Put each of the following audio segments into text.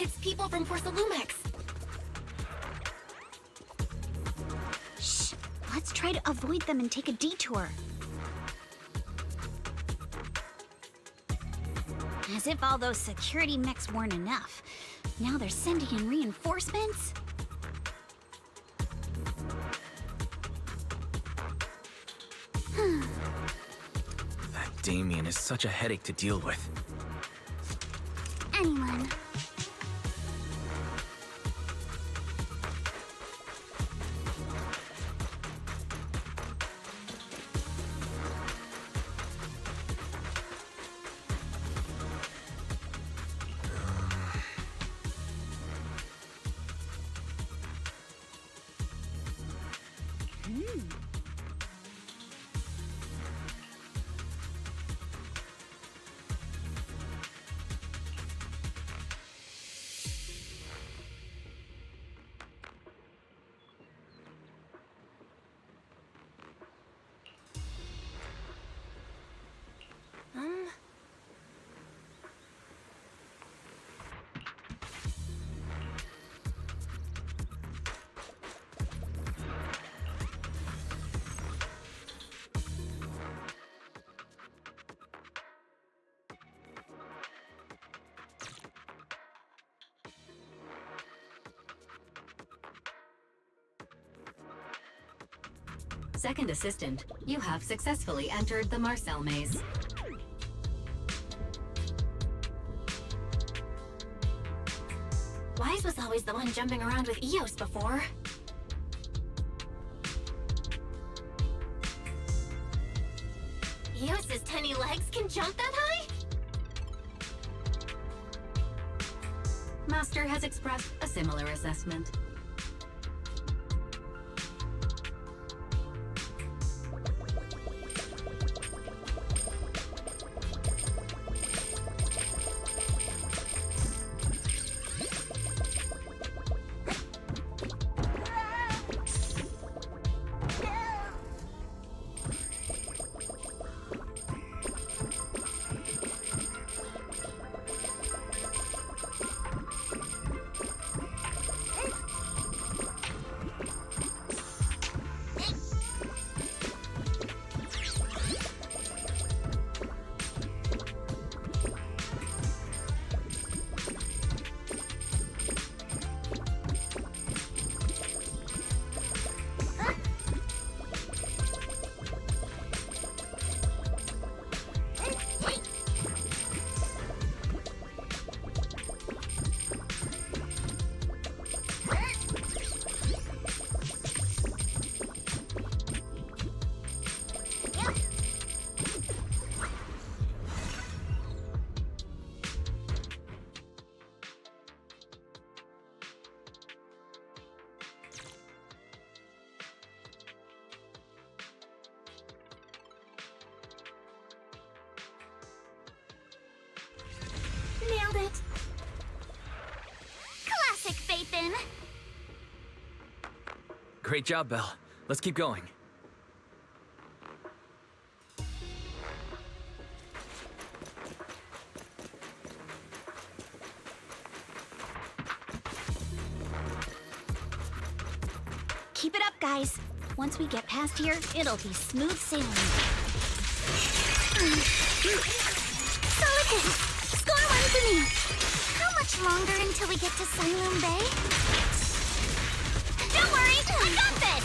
It's people from Sailume. Shh! Let's try to avoid them and take a detour. As if all those security mechs weren't enough. Now they're sending in reinforcements? That Damien is such a headache to deal with. Anyone. Second assistant, you have successfully entered the Marcel maze. Wise was always the one jumping around with Eos before. Eos's tiny legs can jump that high? Master has expressed a similar assessment. Nailed it! Classic Phaethon! Great job, Belle. Let's keep going. Keep it up, guys. Once we get past here, it'll be smooth sailing. Solid hit! Score one for me! How much longer until we get to Sailume Bay? Don't worry, I got this!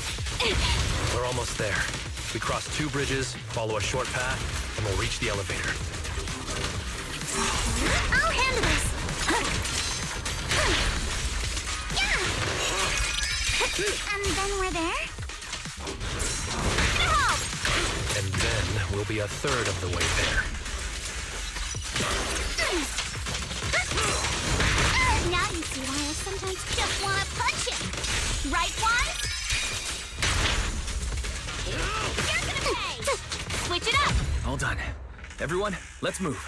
We're almost there. We cross 2 bridges, follow a short path, and we'll reach the elevator. I'll handle this! And then we're there? Help! And then we'll be a third of the way there. Now you see why I sometimes just want to punch him! Right, Juan? You're gonna pay! Switch it up! All done. Everyone, let's move.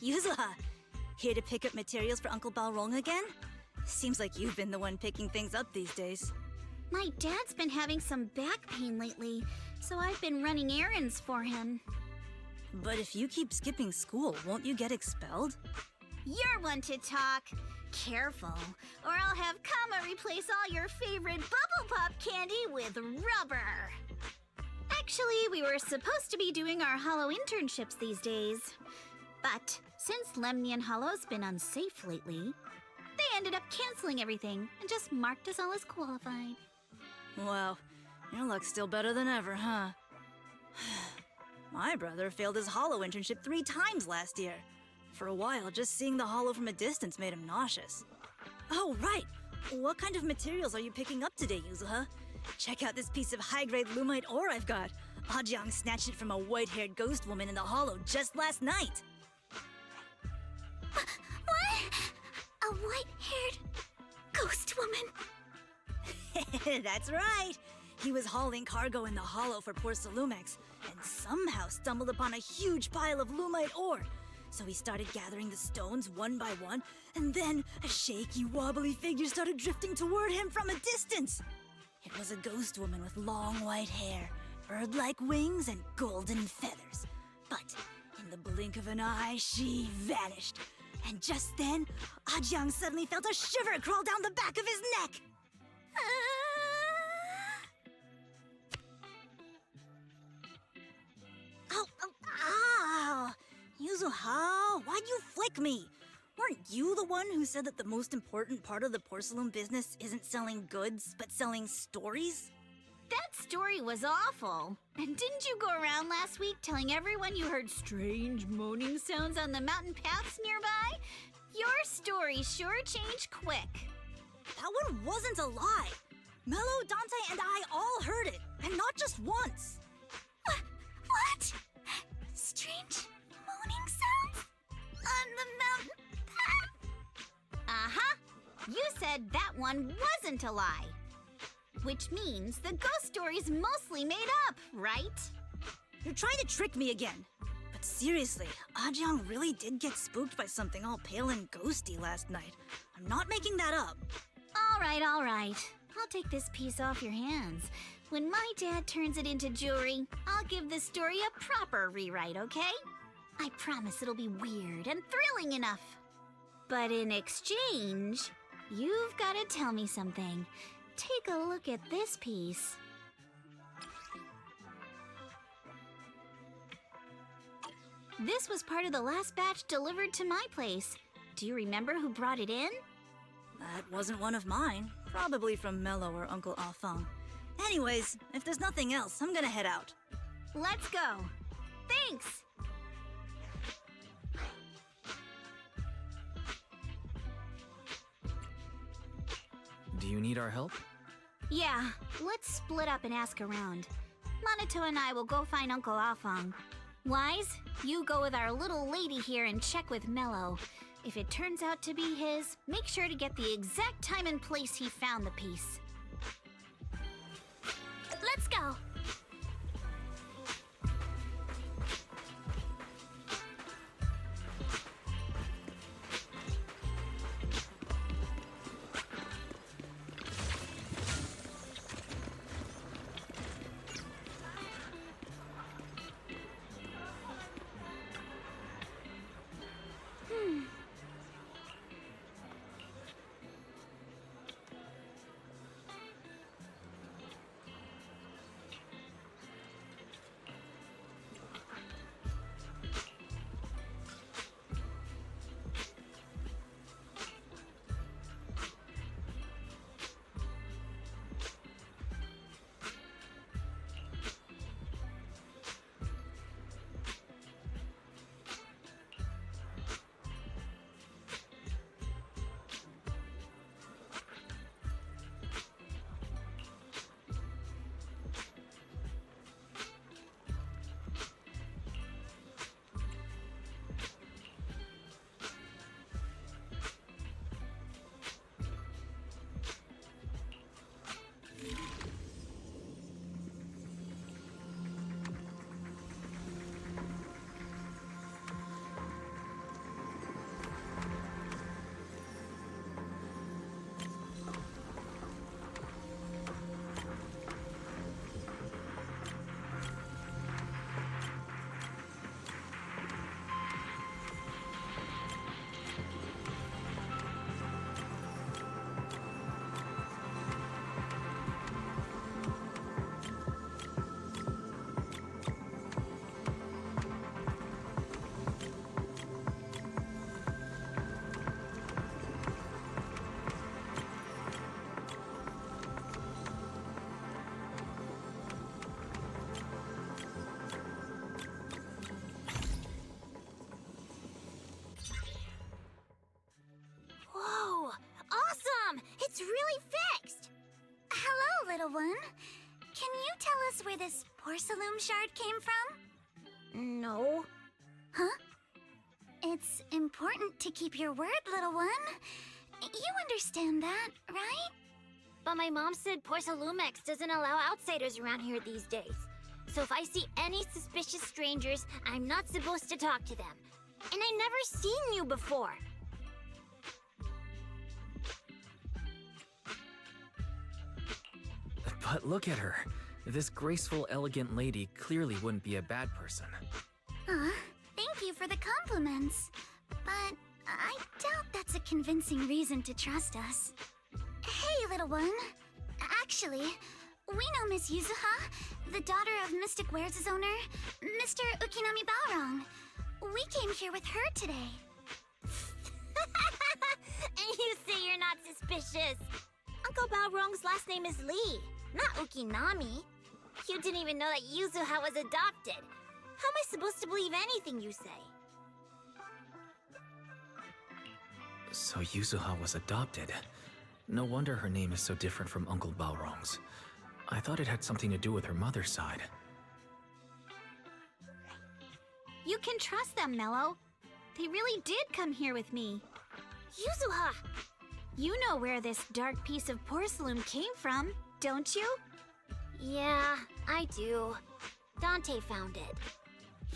Yuzuha! Here to pick up materials for Uncle Balrog again? Seems like you've been the one picking things up these days. My dad's been having some back pain lately, so I've been running errands for him. But if you keep skipping school, won't you get expelled? You're one to talk. Careful, or I'll have Kama replace all your favorite Bubble Pop candy with rubber. Actually, we were supposed to be doing our Hollow internships these days. But since Lemnian Hollow's been unsafe lately, they ended up canceling everything and just marked us all as qualified. Wow, your luck's still better than ever, huh? My brother failed his Hollow internship 3 times last year. For a while, just seeing the Hollow from a distance made him nauseous. Oh, right! What kind of materials are you picking up today, Yuzuha? Check out this piece of high-grade lumite ore I've got. Ajang snatched it from a white-haired ghost woman in the Hollow just last night. What? A white-haired ghost woman? That's right! He was hauling cargo in the Hollow for poor Salumex, and somehow stumbled upon a huge pile of lumite ore. So he started gathering the stones one by one, and then a shaky, wobbly figure started drifting toward him from a distance. It was a ghost woman with long white hair, bird-like wings, and golden feathers. But in the blink of an eye, she vanished. And just then, Ajang suddenly felt a shiver crawl down the back of his neck. Ow! Yuzuha, why'd you flick me? Weren't you the one who said that the most important part of the porcelain business isn't selling goods, but selling stories? That story was awful. And didn't you go around last week telling everyone you heard strange moaning sounds on the mountain paths nearby? Your story sure changed quick. That one wasn't a lie. Mello, Dante, and I all heard it, and not just once. What? Strange moaning sounds? On the mountain path? Uh-huh. You said that one wasn't a lie. Which means the ghost story's mostly made up, right? You're trying to trick me again. But seriously, Ajang really did get spooked by something all pale and ghosty last night. I'm not making that up. All right. I'll take this piece off your hands. When my dad turns it into jewelry, I'll give this story a proper rewrite, okay? I promise it'll be weird and thrilling enough. But in exchange, you've got to tell me something. Take a look at this piece. This was part of the last batch delivered to my place. Do you remember who brought it in? That wasn't one of mine. Probably from Mello or Uncle Alphong. Anyways, if there's nothing else, I'm gonna head out. Let's go. Thanks! Do you need our help? Yeah, let's split up and ask around. Monato and I will go find Uncle Alphong. Wise, you go with our little lady here and check with Mello. If it turns out to be his, make sure to get the exact time and place he found the piece. Let's go! little one. Can you tell us where this porcelain shard came from? No. Huh? It's important to keep your word, little one. You understand that, right? But my mom said Porcelumex doesn't allow outsiders around here these days. So if I see any suspicious strangers, I'm not supposed to talk to them. And I never seen you before. But look at her. This graceful, elegant lady clearly wouldn't be a bad person. Thank you for the compliments. But I doubt that's a convincing reason to trust us. Hey, little one. Actually, we know Miss Yuzuha, the daughter of Mystic Wares' owner, Mr. Ukinami Balrong. We came here with her today. And you say you're not suspicious. Uncle Balrong's last name is Lee, not Ukinami. You didn't even know that Yuzuha was adopted. How am I supposed to believe anything you say? So Yuzuha was adopted. No wonder her name is so different from Uncle Balrong's. I thought it had something to do with her mother's side. You can trust them, Mello. They really did come here with me. Yuzuha! You know where this dark piece of porcelain came from, don't you? Yeah, I do. Dante found it.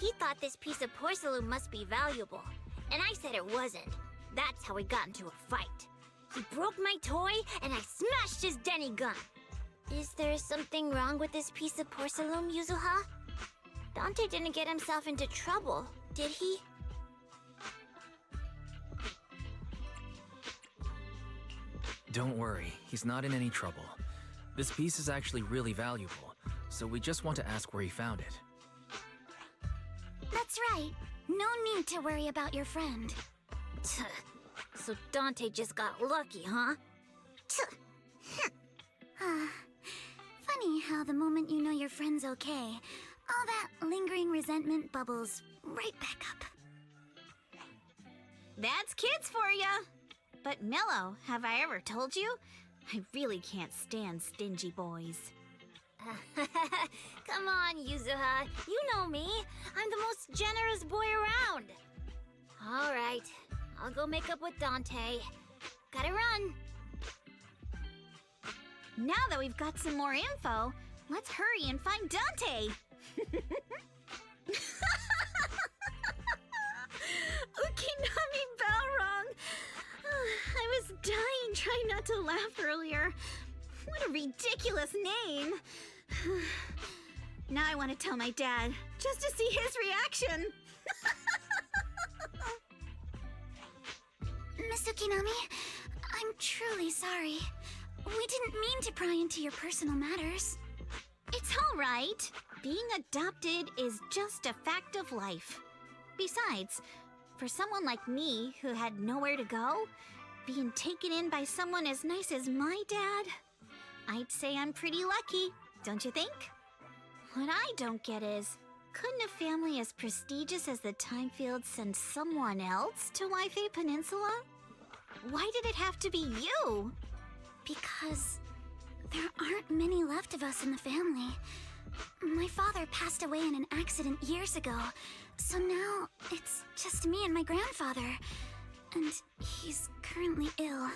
He thought this piece of porcelain must be valuable, and I said it wasn't. That's how we got into a fight. He broke my toy, and I smashed his Denny gun. Is there something wrong with this piece of porcelain, Yuzuha? Dante didn't get himself into trouble, did he? Don't worry, he's not in any trouble. This piece is actually really valuable, so we just want to ask where he found it. That's right. No need to worry about your friend. So Dante just got lucky, huh? Funny how the moment you know your friend's okay, all that lingering resentment bubbles right back up. That's kids for ya! But Mello, have I ever told you? I really can't stand stingy boys. Come on, Yuzuha. You know me. I'm the most generous boy around. All right. I'll go make up with Dante. Gotta run. Now that we've got some more info, let's hurry and find Dante! Ukinami Balrong! I was dying trying not to laugh earlier. What a ridiculous name! Now I want to tell my dad, just to see his reaction! Miss Ukinami, I'm truly sorry. We didn't mean to pry into your personal matters. It's all right. Being adopted is just a fact of life. Besides, for someone like me who had nowhere to go, being taken in by someone as nice as my dad, I'd say I'm pretty lucky, don't you think? What I don't get is, couldn't a family as prestigious as the Timefields send someone else to Waifei Peninsula? Why did it have to be you? Because there aren't many left of us in the family. My father passed away in an accident years ago, so now it's just me and my grandfather. And he's currently ill.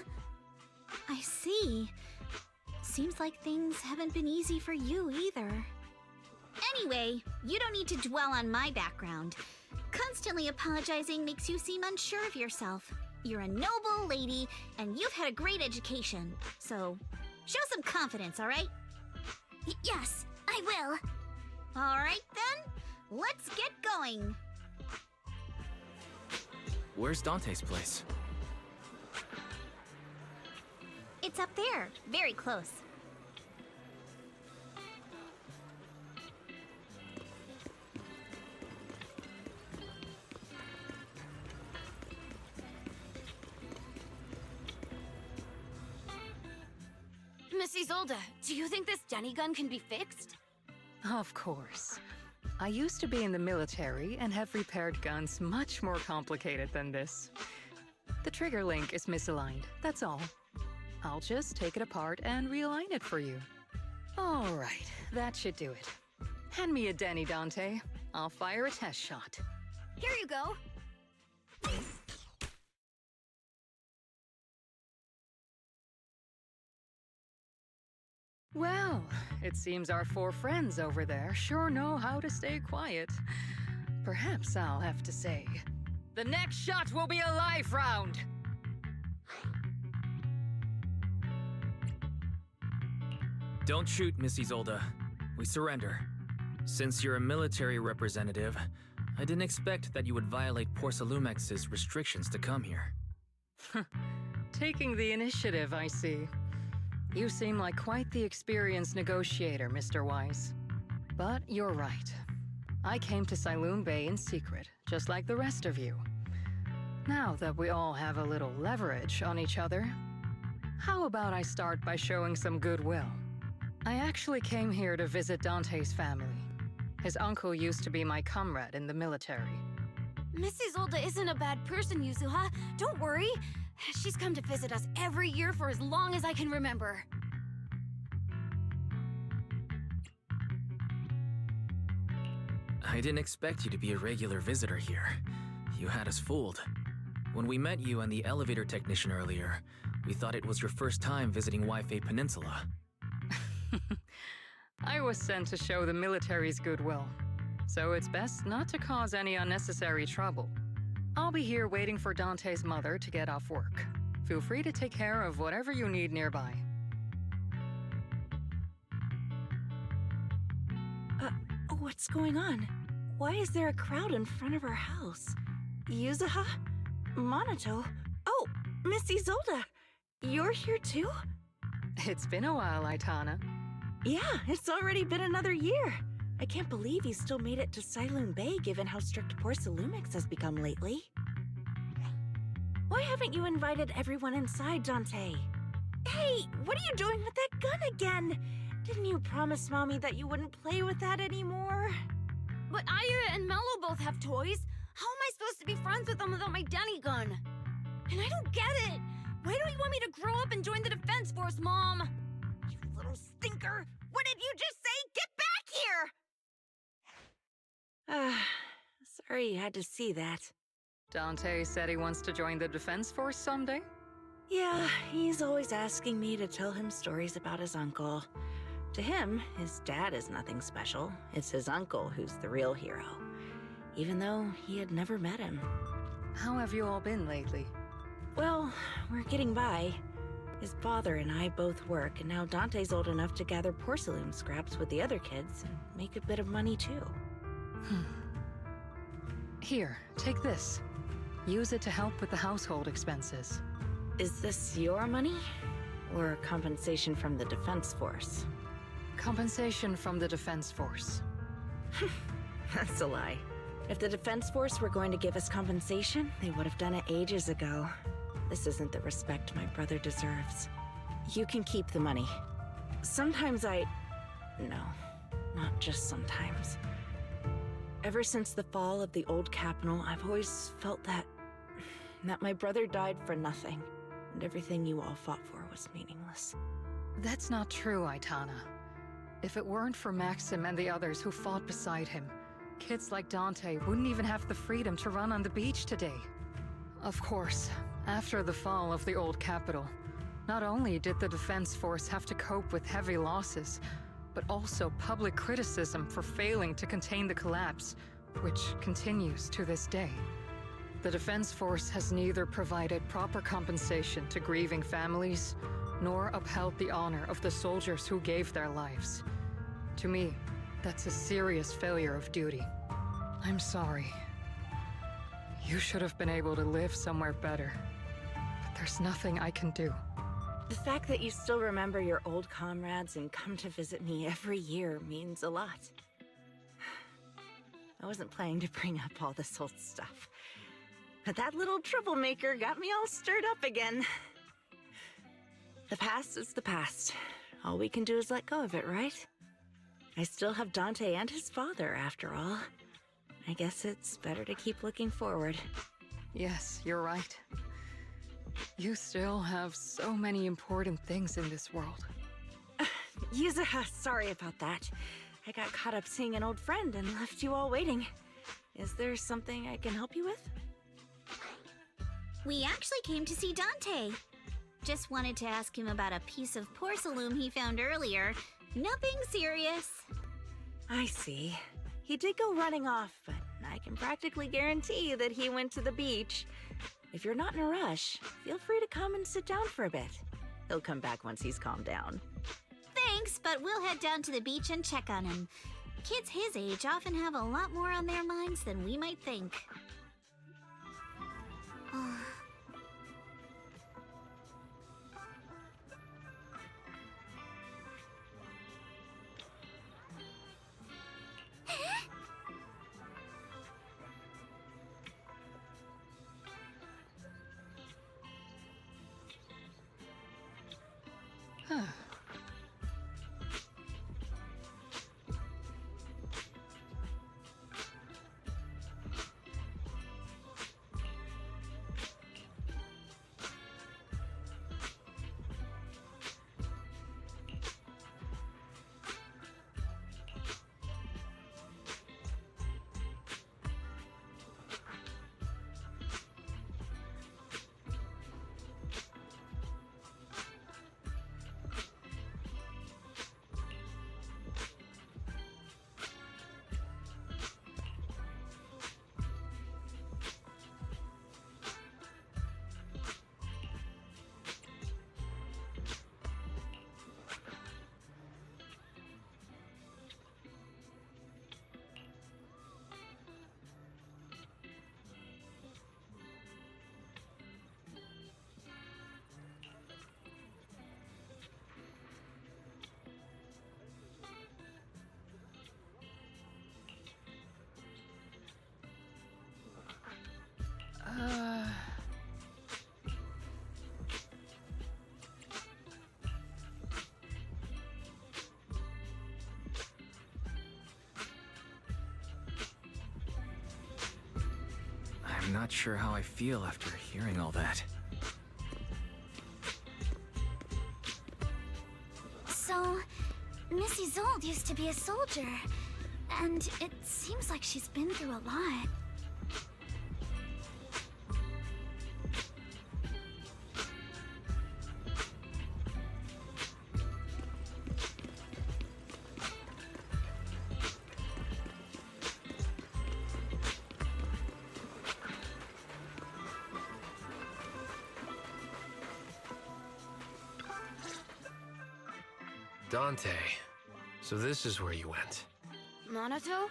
I see. Seems like things haven't been easy for you either. Anyway, you don't need to dwell on my background. Constantly apologizing makes you seem unsure of yourself. You're a noble lady, and you've had a great education. So, show some confidence, all right? Yes, I will. All right, then. Let's get going. Where's Dante's place? It's up there, very close. Miss Isolde, do you think this Denny gun can be fixed? Of course. I used to be in the military and have repaired guns much more complicated than this. The trigger link is misaligned, that's all. I'll just take it apart and realign it for you. All right, that should do it. Hand me a Denny, Dante. I'll fire a test shot. Here you go. Well, it seems our four friends over there sure know how to stay quiet. Perhaps I'll have to say, the next shot will be a life round! Don't shoot, Miss Isolde. We surrender. Since you're a military representative, I didn't expect that you would violate Porcelumex's restrictions to come here. Taking the initiative, I see. You seem like quite the experienced negotiator, Mr. Wise. But you're right. I came to Sailume Bay in secret, just like the rest of you. Now that we all have a little leverage on each other, how about I start by showing some goodwill? I actually came here to visit Dante's family. His uncle used to be my comrade in the military. Miss Isolde isn't a bad person, Yuzuha. Don't worry. She's come to visit us every year for as long as I can remember. I didn't expect you to be a regular visitor here. You had us fooled. When we met you and the elevator technician earlier, we thought it was your first time visiting Waifei Peninsula. I was sent to show the military's goodwill, so it's best not to cause any unnecessary trouble. I'll be here waiting for Dante's mother to get off work. Feel free to take care of whatever you need nearby. What's going on? Why is there a crowd in front of our house? Yuzuha? Monato? Oh, Miss Isolde! You're here too? It's been a while, Aitana. Yeah, it's already been another year. I can't believe you still made it to Sailume Bay given how strict Porcelumix has become lately. Why haven't you invited everyone inside, Dante? Hey, what are you doing with that gun again? Didn't you promise Mommy that you wouldn't play with that anymore? But Aya and Mello both have toys. How am I supposed to be friends with them without my Denny gun? And I don't get it. Why don't you want me to grow up and join the Defense Force, Mom? You little stinker! What did you just say? Get back here! Sorry you had to see that. Dante said he wants to join the Defense Force someday? Yeah, he's always asking me to tell him stories about his uncle. To him, his dad is nothing special. It's his uncle who's the real hero, even though he had never met him. How have you all been lately? Well, we're getting by. His father and I both work, and now Dante's old enough to gather porcelain scraps with the other kids and make a bit of money too. Here, take this. Use it to help with the household expenses. Is this your money? Or compensation from the Defense Force? Compensation from the Defense Force. That's a lie. If the Defense Force were going to give us compensation, they would have done it ages ago. This isn't the respect my brother deserves. You can keep the money. Sometimes No, not just sometimes. Ever since the fall of the old capital, I've always felt that my brother died for nothing, and everything you all fought for was meaningless. That's not true, Aitana. If it weren't for Maxim and the others who fought beside him, kids like Dante wouldn't even have the freedom to run on the beach today. Of course, after the fall of the old capital, not only did the Defense Force have to cope with heavy losses, but also public criticism for failing to contain the collapse, which continues to this day. The Defense Force has neither provided proper compensation to grieving families, nor upheld the honor of the soldiers who gave their lives. To me, that's a serious failure of duty. I'm sorry. You should have been able to live somewhere better. But there's nothing I can do. The fact that you still remember your old comrades and come to visit me every year means a lot. I wasn't planning to bring up all this old stuff, but that little troublemaker got me all stirred up again. The past is the past. All we can do is let go of it, right? I still have Dante and his father, after all. I guess it's better to keep looking forward. Yes, you're right. You still have so many important things in this world. Yuzuha, sorry about that. I got caught up seeing an old friend and left you all waiting. Is there something I can help you with? We actually came to see Dante. Just wanted to ask him about a piece of porcelain he found earlier. Nothing serious. I see. He did go running off, but I can practically guarantee that he went to the beach. If you're not in a rush, feel free to come and sit down for a bit. He'll come back once he's calmed down. Thanks, but we'll head down to the beach and check on him. Kids his age often have a lot more on their minds than we might think. Huh. I'm not sure how I feel after hearing all that. So, Miss Isolde used to be a soldier, and it seems like she's been through a lot. Dante. So this is where you went. Minato?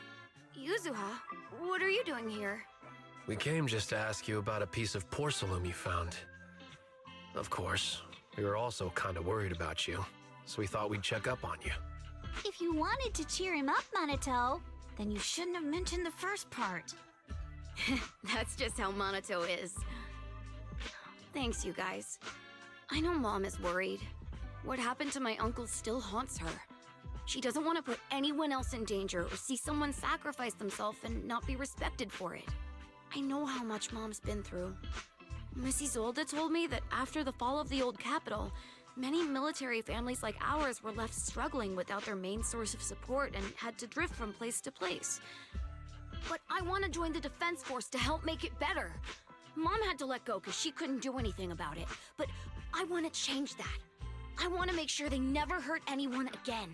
Yuzuha? What are you doing here? We came just to ask you about a piece of porcelain you found. Of course, we were also kind of worried about you, so we thought we'd check up on you. If you wanted to cheer him up, Minato, then you shouldn't have mentioned the first part. That's just how Minato is. Thanks, you guys. I know Mom is worried. What happened to my uncle still haunts her. She doesn't want to put anyone else in danger or see someone sacrifice themselves and not be respected for it. I know how much Mom's been through. Miss Isolde told me that after the fall of the old capital, many military families like ours were left struggling without their main source of support and had to drift from place to place. But I want to join the defense force to help make it better. Mom had to let go because she couldn't do anything about it, but I want to change that. I want to make sure they never hurt anyone again.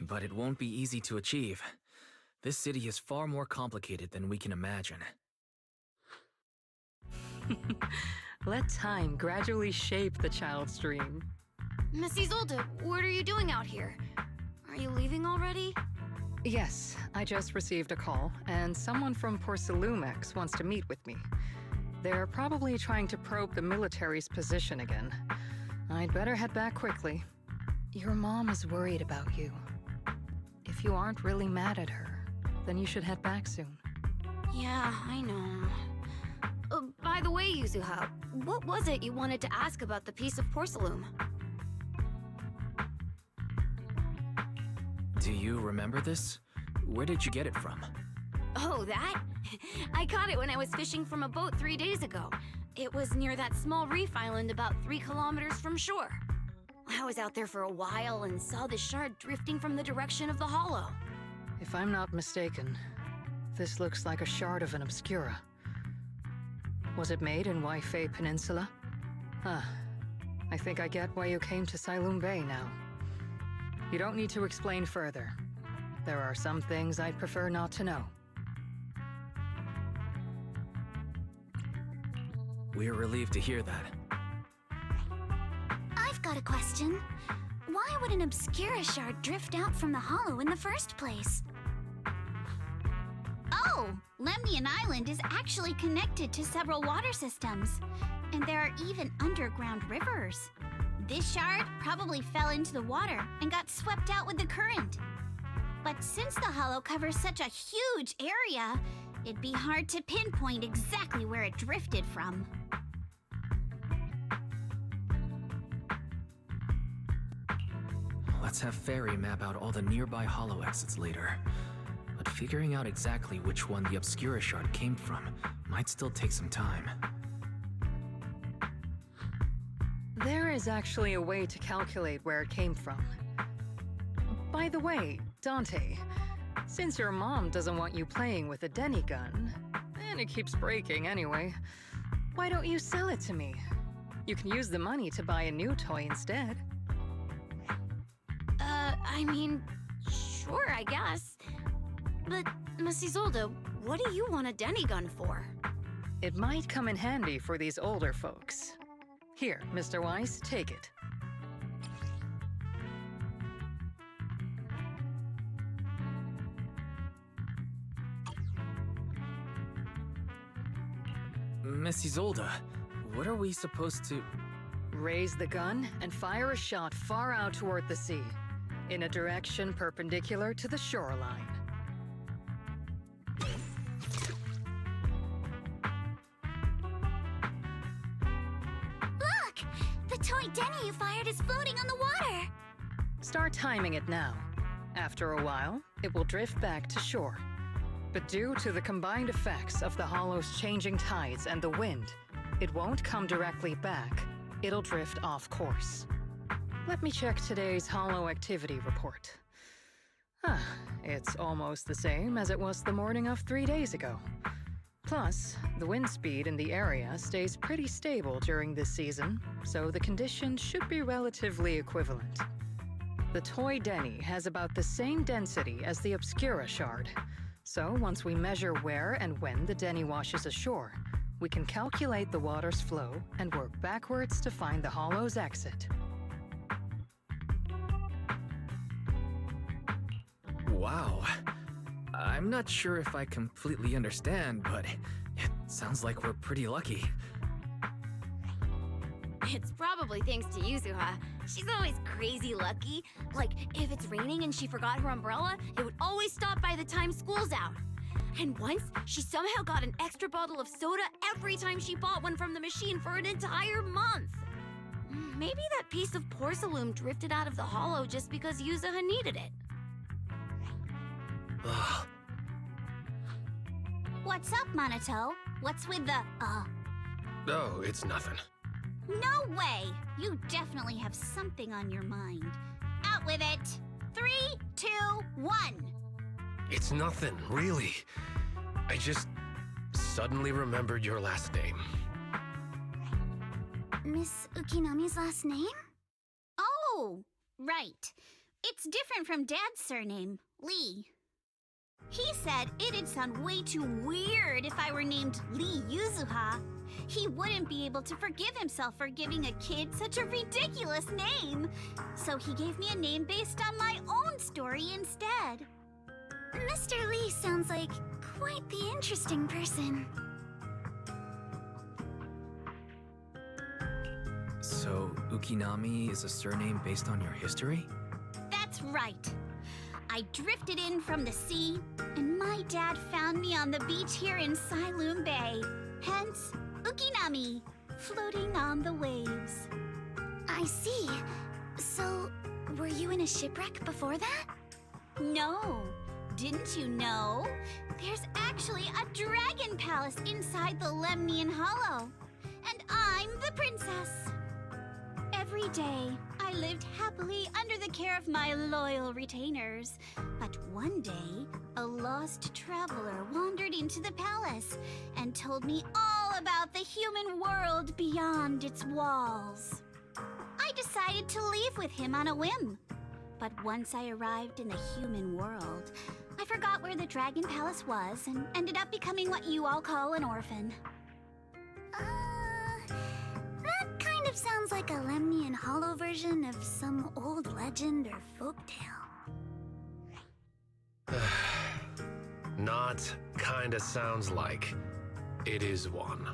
But it won't be easy to achieve. This city is far more complicated than we can imagine. Let time gradually shape the child's dream. Miss Isolde, what are you doing out here? Are you leaving already? Yes, I just received a call, and someone from Porcelumex wants to meet with me. They're probably trying to probe the military's position again. I'd better head back quickly. Your mom is worried about you. If you aren't really mad at her, then you should head back soon. Yeah, I know. By the way, Yuzuha, what was it you wanted to ask about the piece of porcelain? Do you remember this? Where did you get it from? Oh, that? I caught it when I was fishing from a boat 3 days ago. It was near that small reef island about 3 kilometers from shore. I was out there for a while and saw the shard drifting from the direction of the hollow. If I'm not mistaken, this looks like a shard of an Obscura. Was it made in Waifei Peninsula? I think I get why you came to Sailume Bay now. You don't need to explain further. There are some things I'd prefer not to know. We're relieved to hear that. I've got a question. Why would an Obscura shard drift out from the hollow in the first place? Oh, Lemnian Island is actually connected to several water systems. And there are even underground rivers. This shard probably fell into the water and got swept out with the current. But since the hollow covers such a huge area, it'd be hard to pinpoint exactly where it drifted from. Let's have Fairy map out all the nearby hollow exits later. But figuring out exactly which one the Obscura shard came from might still take some time. There is actually a way to calculate where it came from. By the way, Dante, since your mom doesn't want you playing with a Denny gun, and it keeps breaking anyway, why don't you sell it to me? You can use the money to buy a new toy instead. I mean, sure, I guess. But, Miss Isolde, what do you want a Denny gun for? It might come in handy for these older folks. Here, Mr. Weiss, take it. Miss Isolde, what are we supposed to... Raise the gun and fire a shot far out toward the sea, in a direction perpendicular to the shoreline. Look! The toy Denny you fired is floating on the water! Start timing it now. After a while, it will drift back to shore. But due to the combined effects of the hollow's changing tides and the wind, it won't come directly back. It'll drift off course. Let me check today's hollow activity report. It's almost the same as it was the morning of 3 days ago. Plus, the wind speed in the area stays pretty stable during this season, so the conditions should be relatively equivalent. The toy Denny has about the same density as the Obscura shard, so once we measure where and when the Denny washes ashore, we can calculate the water's flow and work backwards to find the hollow's exit. Wow. I'm not sure if I completely understand, but it sounds like we're pretty lucky. It's probably thanks to Yuzuha. She's always crazy lucky. Like, if it's raining and she forgot her umbrella, it would always stop by the time school's out. And once, she somehow got an extra bottle of soda every time she bought one from the machine for an entire month. Maybe that piece of porcelain drifted out of the hollow just because Yuzuha needed it. Ugh. What's up, Monato? What's with the, Oh, it's nothing. No way! You definitely have something on your mind. Out with it! 3, 2, 1! It's nothing, really. I just suddenly remembered your last name. Miss Ukinami's last name? Oh, right. It's different from Dad's surname, Lee. He said it'd sound way too weird if I were named Lee Yuzuha. He wouldn't be able to forgive himself for giving a kid such a ridiculous name. So he gave me a name based on my own story instead. Mr. Lee sounds like quite the interesting person. So, Ukinami is a surname based on your history? That's right. I drifted in from the sea, and my dad found me on the beach here in Sailume Bay. Hence, Ukinami, floating on the waves. I see. So, were you in a shipwreck before that? No. Didn't you know? There's actually a dragon palace inside the Lemnian Hollow. And I'm the princess. Every day, I lived happily under the care of my loyal retainers. But one day, a lost traveler wandered into the palace and told me all about the human world beyond its walls. I decided to leave with him on a whim. But once I arrived in the human world, I forgot where the Dragon Palace was and ended up becoming what you all call an orphan. That kind of sounds like a Lemnian Hollow version of some old legend or folktale. Not kinda sounds like. It is one.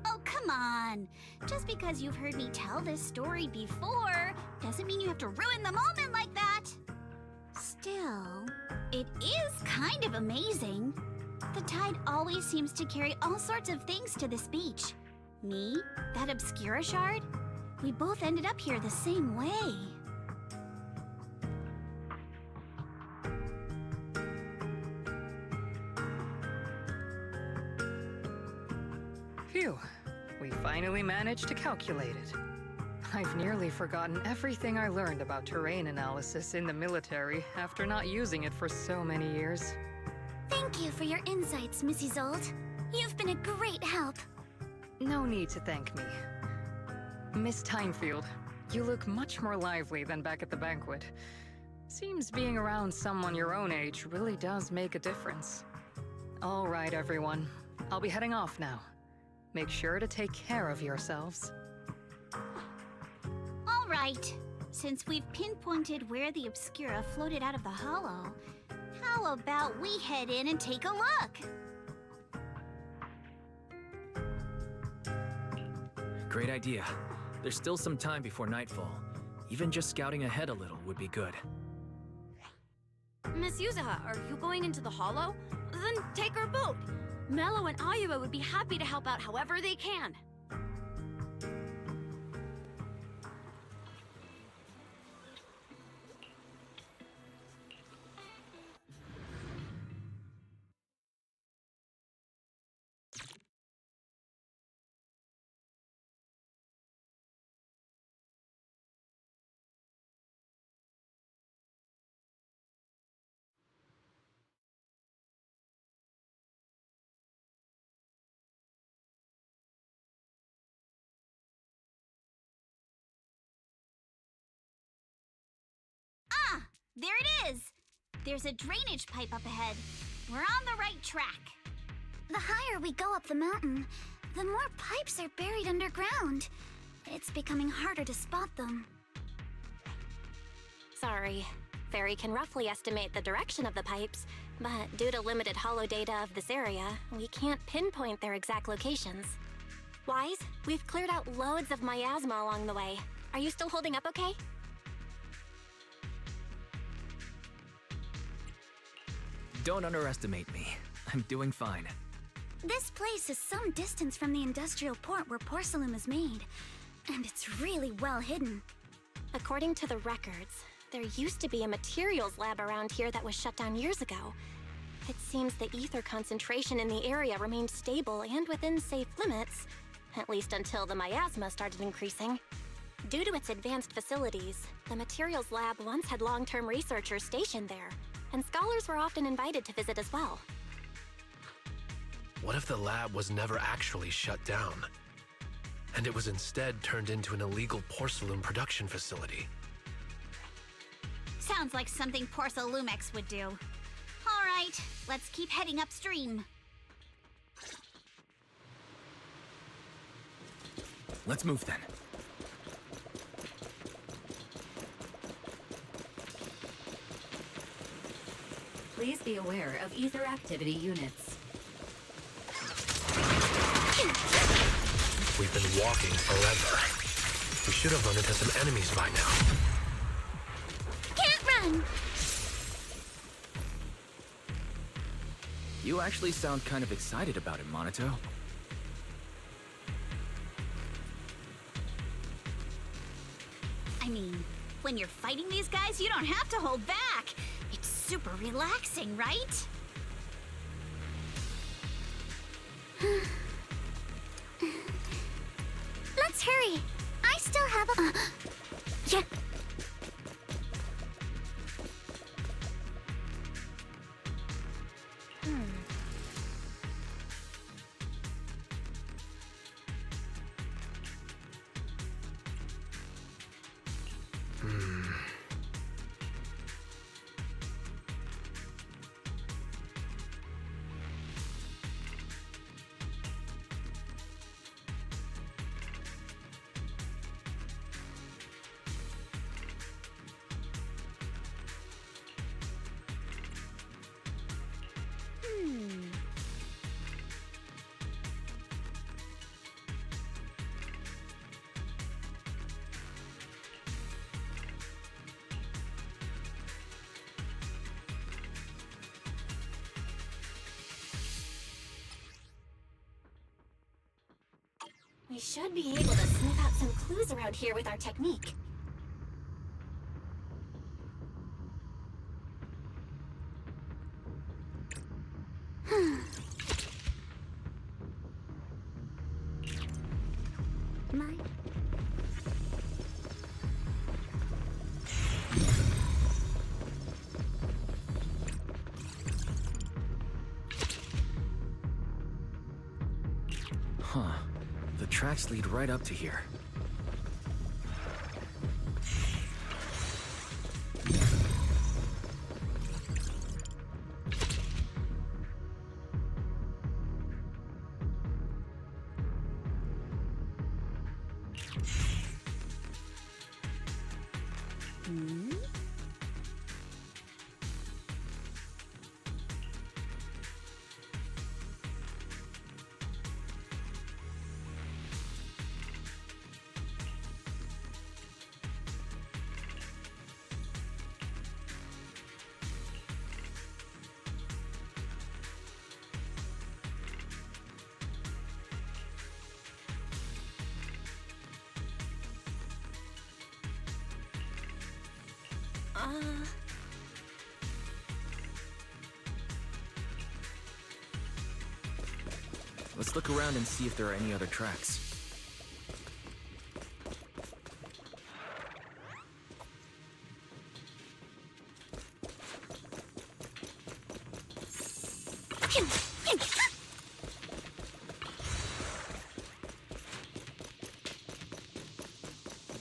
Oh, come on. Just because you've heard me tell this story before doesn't mean you have to ruin the moment like that. Still, it is kind of amazing. The tide always seems to carry all sorts of things to this beach. Me, that Obscura shard, we both ended up here the same way. Phew. We finally managed to calculate it. I've nearly forgotten everything I learned about terrain analysis in the military after not using it for so many years. Thank you for your insights, Mrs. Zold. You've been a great help. No need to thank me. Miss Timefield, you look much more lively than back at the banquet. Seems being around someone your own age really does make a difference. All right, everyone. I'll be heading off now. Make sure to take care of yourselves. All right. Since we've pinpointed where the Obscura floated out of the hollow, how about we head in and take a look? Great idea. There's still some time before nightfall. Even just scouting ahead a little would be good. Miss Yuzuha, are you going into the hollow? Then take our boat. Mello and Ayuba would be happy to help out however they can. There it is! There's a drainage pipe up ahead. We're on the right track. The higher we go up the mountain, the more pipes are buried underground. It's becoming harder to spot them. Sorry. Fairy can roughly estimate the direction of the pipes, but due to limited holo data of this area, we can't pinpoint their exact locations. Wise, we've cleared out loads of miasma along the way. Are you still holding up okay? Don't underestimate me. I'm doing fine. This place is some distance from the industrial port where porcelain is made, and it's really well hidden. According to the records, there used to be a materials lab around here that was shut down years ago. It seems the ether concentration in the area remained stable and within safe limits, at least until the miasma started increasing. Due to its advanced facilities, the materials lab once had long-term researchers stationed there, and scholars were often invited to visit as well. What if the lab was never actually shut down, and it was instead turned into an illegal porcelain production facility? Sounds like something Porcelumex would do. All right, let's keep heading upstream. Let's move then. Please be aware of ether activity units. We've been walking forever. We should have run into some enemies by now. Can't run! You actually sound kind of excited about it, Monito. I mean, when you're fighting these guys, you don't have to hold back. It's super relaxing, right? Let's hurry. I still have a... yeah. We should be able to sniff out some clues around here with our technique. My... Huh. The tracks lead right up to here. Let's look around and see if there are any other tracks.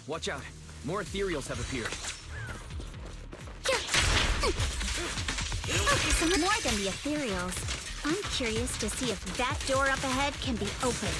Watch out! More ethereals have appeared. Okay, so more than the ethereals. I'm curious to see if that door up ahead can be opened.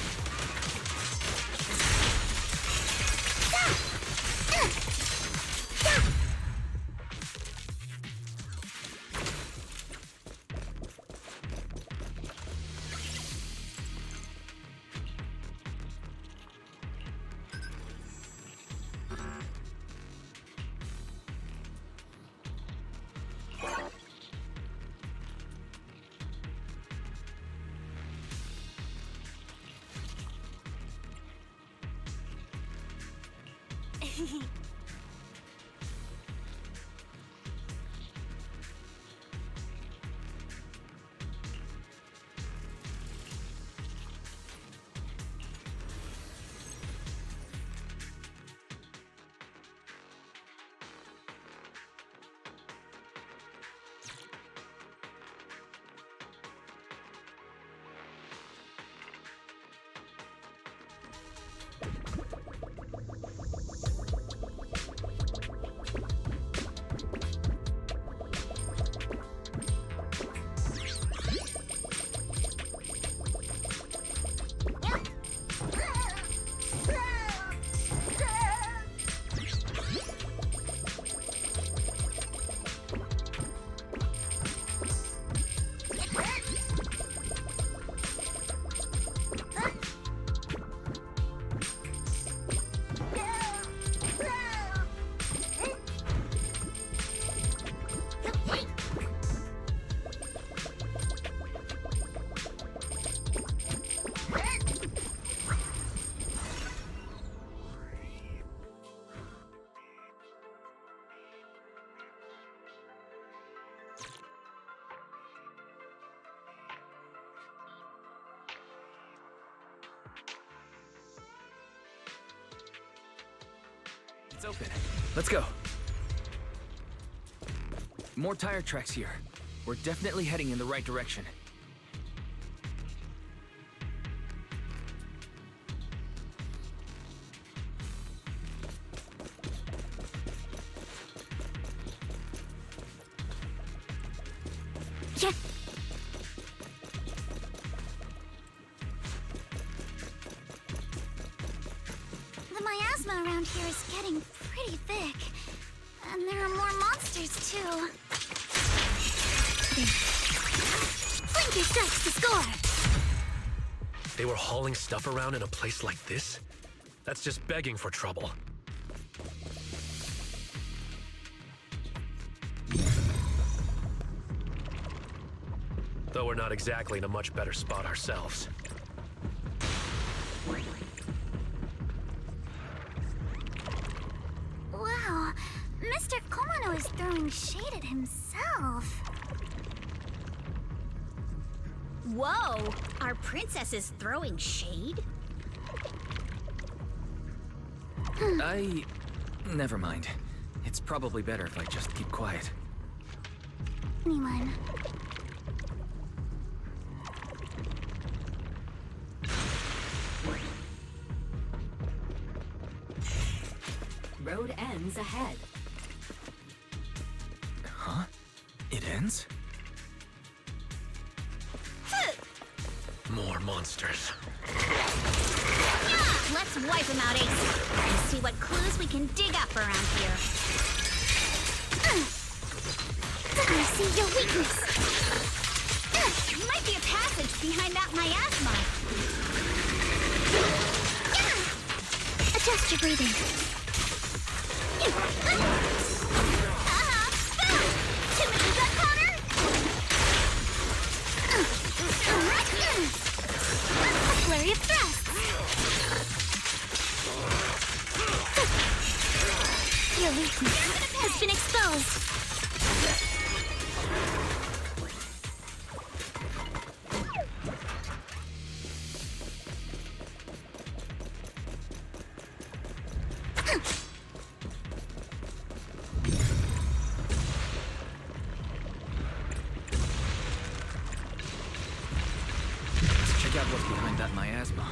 It's open. Let's go. More tire tracks here. We're definitely heading in the right direction. Yeah. The miasma around here is getting pretty thick. And there are more monsters, too. Flanker strikes to score! They were hauling stuff around in a place like this? That's just begging for trouble. Though we're not exactly in a much better spot ourselves. Wow, Mr. Komano is throwing shade at himself. Whoa, our princess is throwing shade? Never mind. It's probably better if I just keep quiet. Anyone? Road ends ahead. Huh? It ends? More monsters. Let's wipe him out, Ace, and see what clues we can dig up around here. I see your weakness. There might be a passage behind that miasma. Adjust your breathing. Timothy gunpowder? A flurry of thrusts. Your weakness has been exposed. Let's check out what's behind that miasma.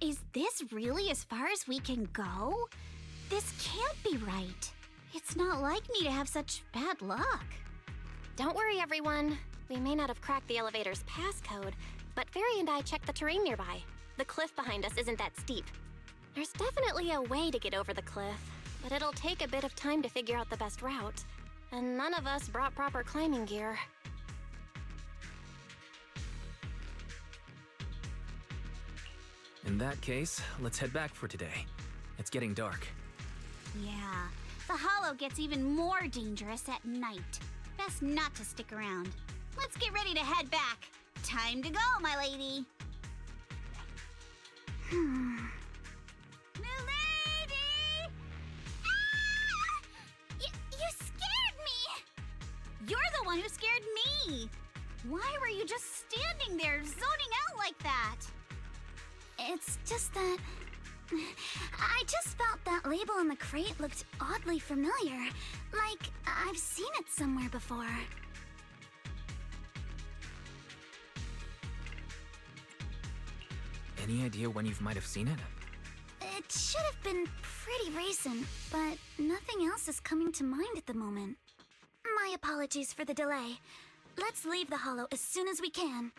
Is this really as far as we can go? This can't be right. It's not like me to have such bad luck. Don't worry, everyone. We may not have cracked the elevator's passcode, but Fairy and I checked the terrain nearby. The cliff behind us isn't that steep. There's definitely a way to get over the cliff, but it'll take a bit of time to figure out the best route. And none of us brought proper climbing gear. In that case, let's head back for today. It's getting dark. Yeah, the hollow gets even more dangerous at night. Best not to stick around. Let's get ready to head back. Time to go, my lady. Milady! Ah! You scared me! You're the one who scared me! Why were you just standing there, zoning out like that? It's just that... I just felt that label on the crate looked oddly familiar. Like, I've seen it somewhere before. Any idea when you might have seen it? It should have been pretty recent, but nothing else is coming to mind at the moment. My apologies for the delay. Let's leave the hollow as soon as we can.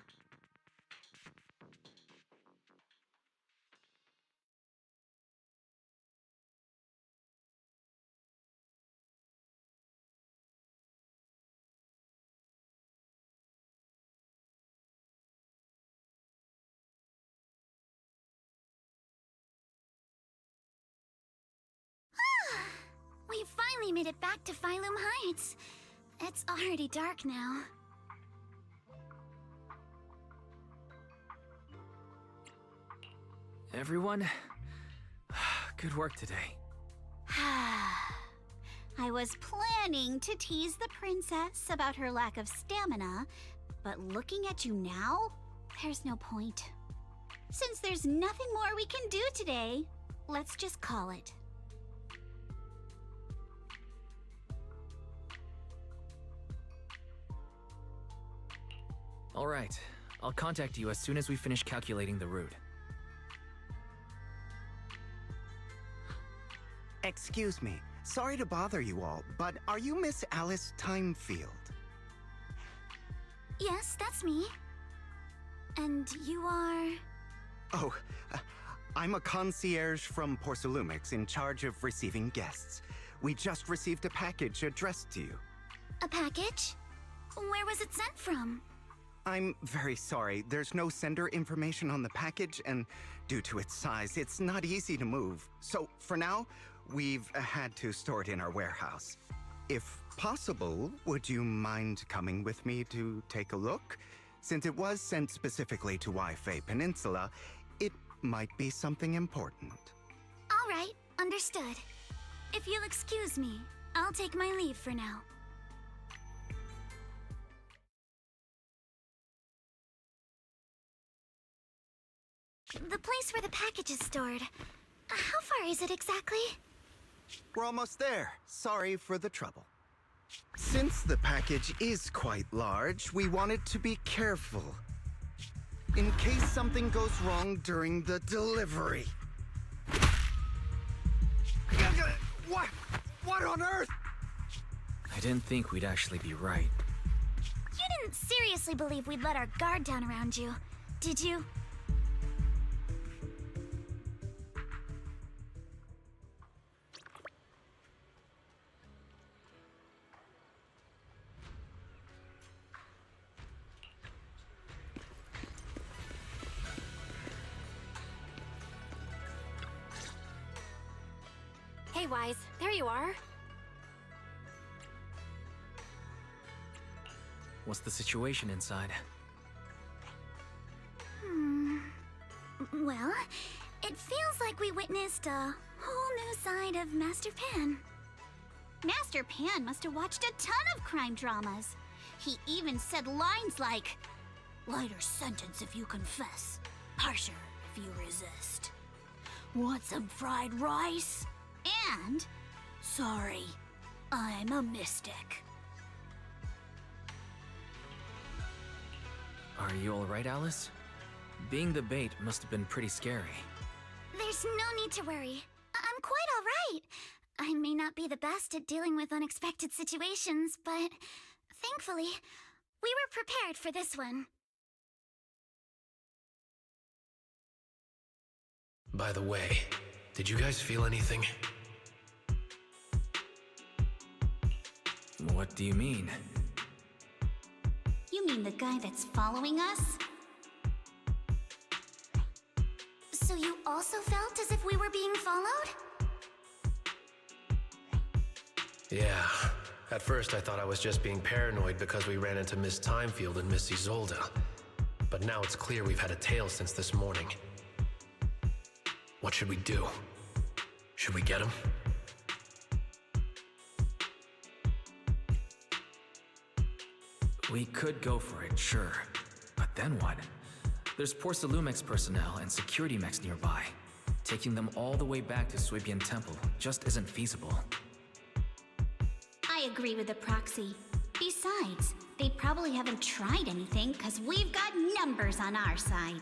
We finally made it back to Sailume Heights. It's already dark now. Everyone, good work today. I was planning to tease the princess about her lack of stamina, but looking at you now, there's no point. Since there's nothing more we can do today, let's just call it. All right, I'll contact you as soon as we finish calculating the route. Excuse me. Sorry to bother you all, but are you Miss Alice Timefield? Yes, that's me. And you are... Oh, I'm a concierge from Porcelumix in charge of receiving guests. We just received a package addressed to you. A package? Where was it sent from? I'm very sorry. There's no sender information on the package, and due to its size, it's not easy to move. So, for now, we've had to store it in our warehouse. If possible, would you mind coming with me to take a look? Since it was sent specifically to Waifei Peninsula, it might be something important. All right, understood. If you'll excuse me, I'll take my leave for now. The place where the package is stored. How far is it exactly? We're almost there. Sorry for the trouble. Since the package is quite large, we wanted to be careful. In case something goes wrong during the delivery. What? What on earth? I didn't think we'd actually be right. You didn't seriously believe we'd let our guard down around you, did you? Hey, Wise, there you are. What's the situation inside? Well, it feels like we witnessed a whole new side of Master Pan. Master Pan must have watched a ton of crime dramas. He even said lines like, "Lighter sentence if you confess, harsher if you resist. Want some fried rice?" And, "Sorry, I'm a mystic." Are you alright, Alice? Being the bait must have been pretty scary. There's no need to worry. I'm quite all right. I may not be the best at dealing with unexpected situations, but thankfully, we were prepared for this one. By the way, did you guys feel anything? What do you mean? You mean the guy that's following us? So you also felt as if we were being followed? Yeah. At first I thought I was just being paranoid because we ran into Miss Timefield and Miss Isolde. But now it's clear we've had a tail since this morning. What should we do? Should we get him? We could go for it, sure. But then what? There's Porcelumex personnel and security mechs nearby. Taking them all the way back to Suibian Temple just isn't feasible. I agree with the proxy. Besides, they probably haven't tried anything because we've got numbers on our side.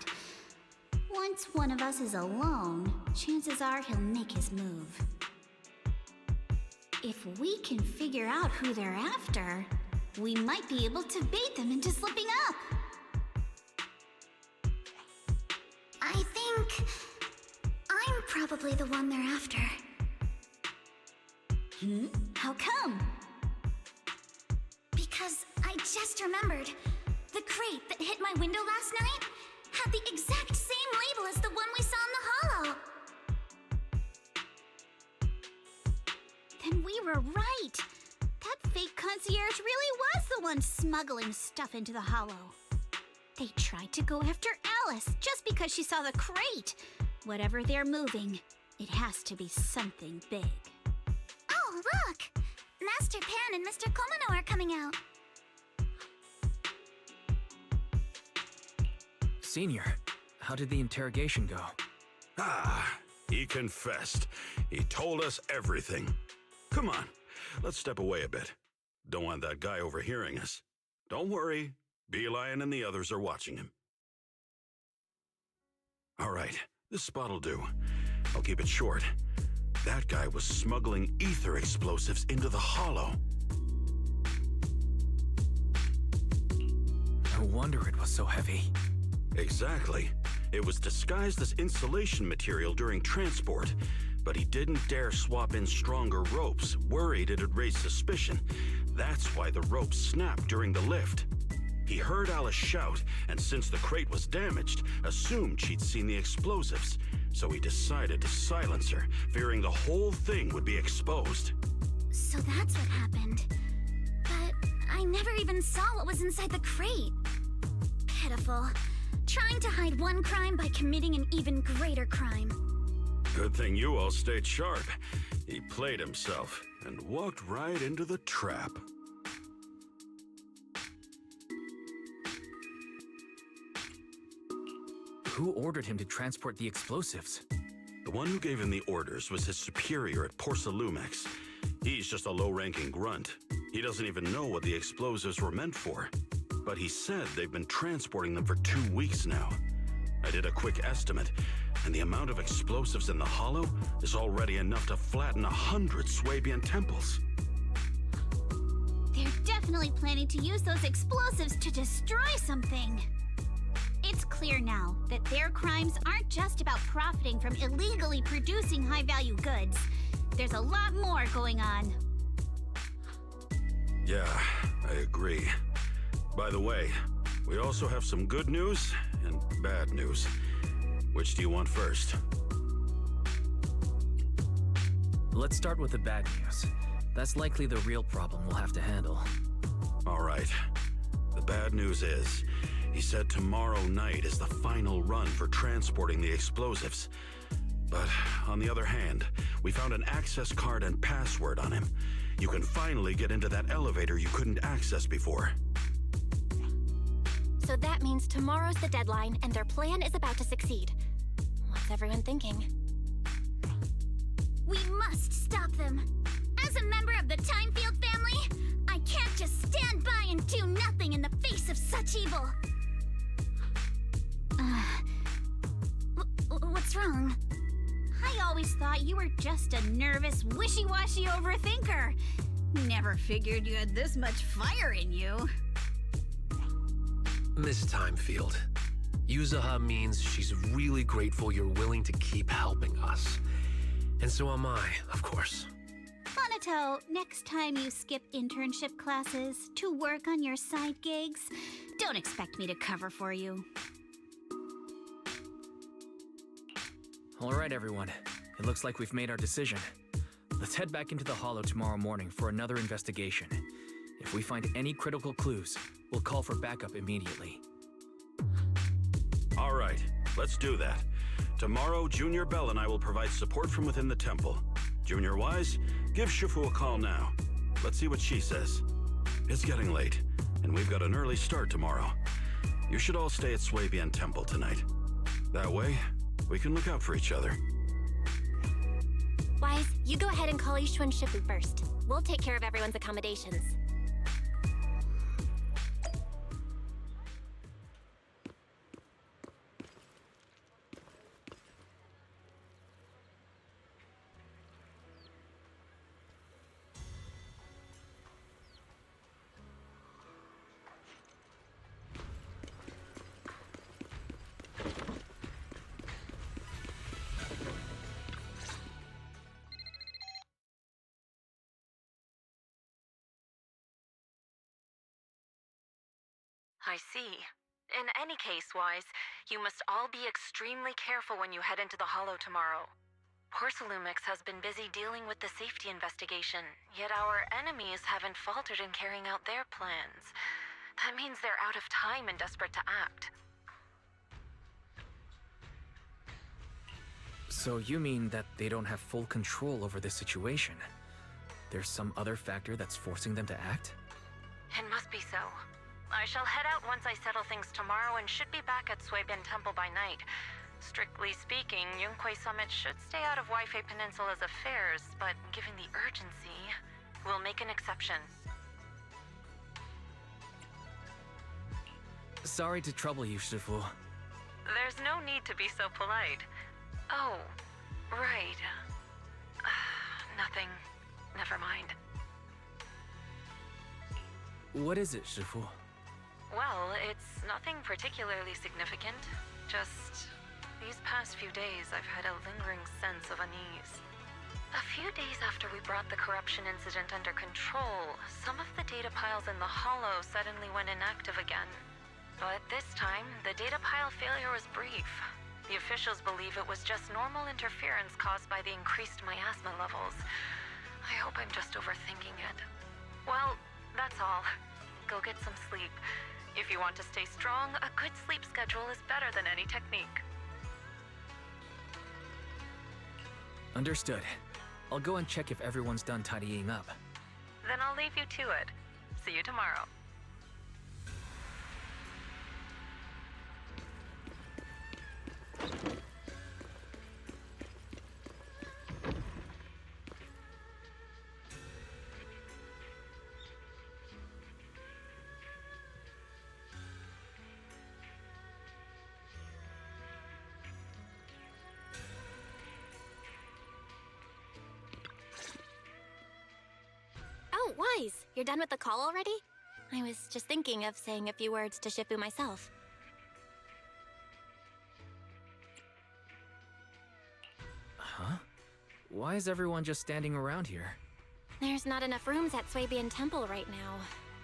Once one of us is alone, chances are he'll make his move. If we can figure out who they're after, we might be able to bait them into slipping up. I think I'm probably the one they're after. How come? Because I just remembered the crate that hit my window last night had the exact same label as the one we saw in the hollow. Then we were right. That fake concierge really was the one smuggling stuff into the hollow. They tried to go after Alice just because she saw the crate. Whatever they're moving, it has to be something big. Oh, look! Master Pan and Mr. Komano are coming out. Senior, how did the interrogation go? He confessed. He told us everything. Come on, let's step away a bit. Don't want that guy overhearing us. Don't worry, Beelion and the others are watching him. All right, this spot'll do. I'll keep it short. That guy was smuggling ether explosives into the hollow. No wonder it was so heavy. Exactly. It was disguised as insulation material during transport, but he didn't dare swap in stronger ropes, worried it'd raise suspicion. That's why the ropes snapped during the lift. He heard Alice shout, and since the crate was damaged, assumed she'd seen the explosives. So he decided to silence her, fearing the whole thing would be exposed. So that's what happened. But I never even saw what was inside the crate. Pitiful. Trying to hide one crime by committing an even greater crime. Good thing you all stayed sharp. He played himself and walked right into the trap. Who ordered him to transport the explosives? The one who gave him the orders was his superior at Porcelumex. He's just a low-ranking grunt. He doesn't even know what the explosives were meant for. But he said they've been transporting them for 2 weeks now. I did a quick estimate, and the amount of explosives in the hollow is already enough to flatten 100 Suibian temples. They're definitely planning to use those explosives to destroy something. It's clear now that their crimes aren't just about profiting from illegally producing high-value goods. There's a lot more going on. Yeah, I agree. By the way, we also have some good news and bad news. Which do you want first? Let's start with the bad news. That's likely the real problem we'll have to handle. All right. The bad news is, he said tomorrow night is the final run for transporting the explosives. But on the other hand, we found an access card and password on him. You can finally get into that elevator you couldn't access before. So that means tomorrow's the deadline and their plan is about to succeed. What's everyone thinking? We must stop them. As a member of the Timefield family, I can't just stand by and do nothing in the face of such evil. What's wrong? always thought you were just a nervous, wishy-washy overthinker. Never figured you had this much fire in you. Miss Timefield, Yuzuha means she's really grateful you're willing to keep helping us. And so am I, of course. Monato, next time you skip internship classes to work on your side gigs, don't expect me to cover for you. All right, everyone. It looks like we've made our decision. Let's head back into the Hollow tomorrow morning for another investigation. If we find any critical clues, we'll call for backup immediately. All right, let's do that. Tomorrow, Junior Bell and I will provide support from within the temple. Junior Wise, give Shifu a call now. Let's see what she says. It's getting late, and we've got an early start tomorrow. You should all stay at Suibian Temple tonight. That way, we can look out for each other. Wise, you go ahead and call Ishu and Shifu first. We'll take care of everyone's accommodations. I see. In any case, Wise, you must all be extremely careful when you head into the Hollow tomorrow. Porcelumix has been busy dealing with the safety investigation, yet our enemies haven't faltered in carrying out their plans. That means they're out of time and desperate to act. So you mean that they don't have full control over this situation? There's some other factor that's forcing them to act? It must be so. I shall head out once I settle things tomorrow and should be back at Suibian Temple by night. Strictly speaking, Yunquay Summit should stay out of Waifei Peninsula's affairs, but given the urgency, we'll make an exception. Sorry to trouble you, Shifu. There's no need to be so polite. Oh, right. Nothing. Never mind. What is it, Shifu? Well, it's nothing particularly significant. Just these past few days, I've had a lingering sense of unease. A few days after we brought the corruption incident under control, some of the data piles in the Hollow suddenly went inactive again. But this time, the data pile failure was brief. The officials believe it was just normal interference caused by the increased miasma levels. I hope I'm just overthinking it. Well, that's all. Go get some sleep. If you want to stay strong, a good sleep schedule is better than any technique. Understood. I'll go and check if everyone's done tidying up. Then I'll leave you to it. See you tomorrow. Oh, Wise, you're done with the call already? I was just thinking of saying a few words to Shifu myself. Huh? Why is everyone just standing around here? There's not enough rooms at Suibian Temple right now.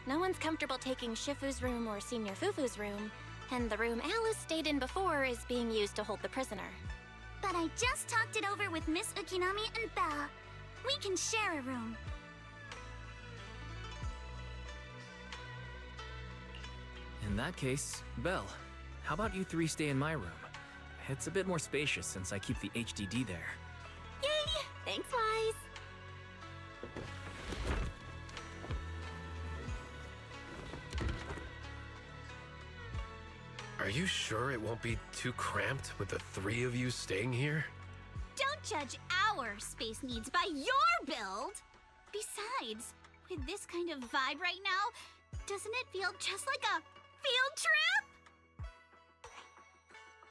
No one's comfortable taking Shifu's room or Senior Fufu's room, and the room Alice stayed in before is being used to hold the prisoner. But I just talked it over with Miss Ukinami and Belle. We can share a room. In that case, Belle, how about you three stay in my room? It's a bit more spacious since I keep the HDD there. Yay! Thanks, Wise! Are you sure it won't be too cramped with the three of you staying here? Don't judge our space needs by your build! Besides, with this kind of vibe right now, doesn't it feel just like a field trip?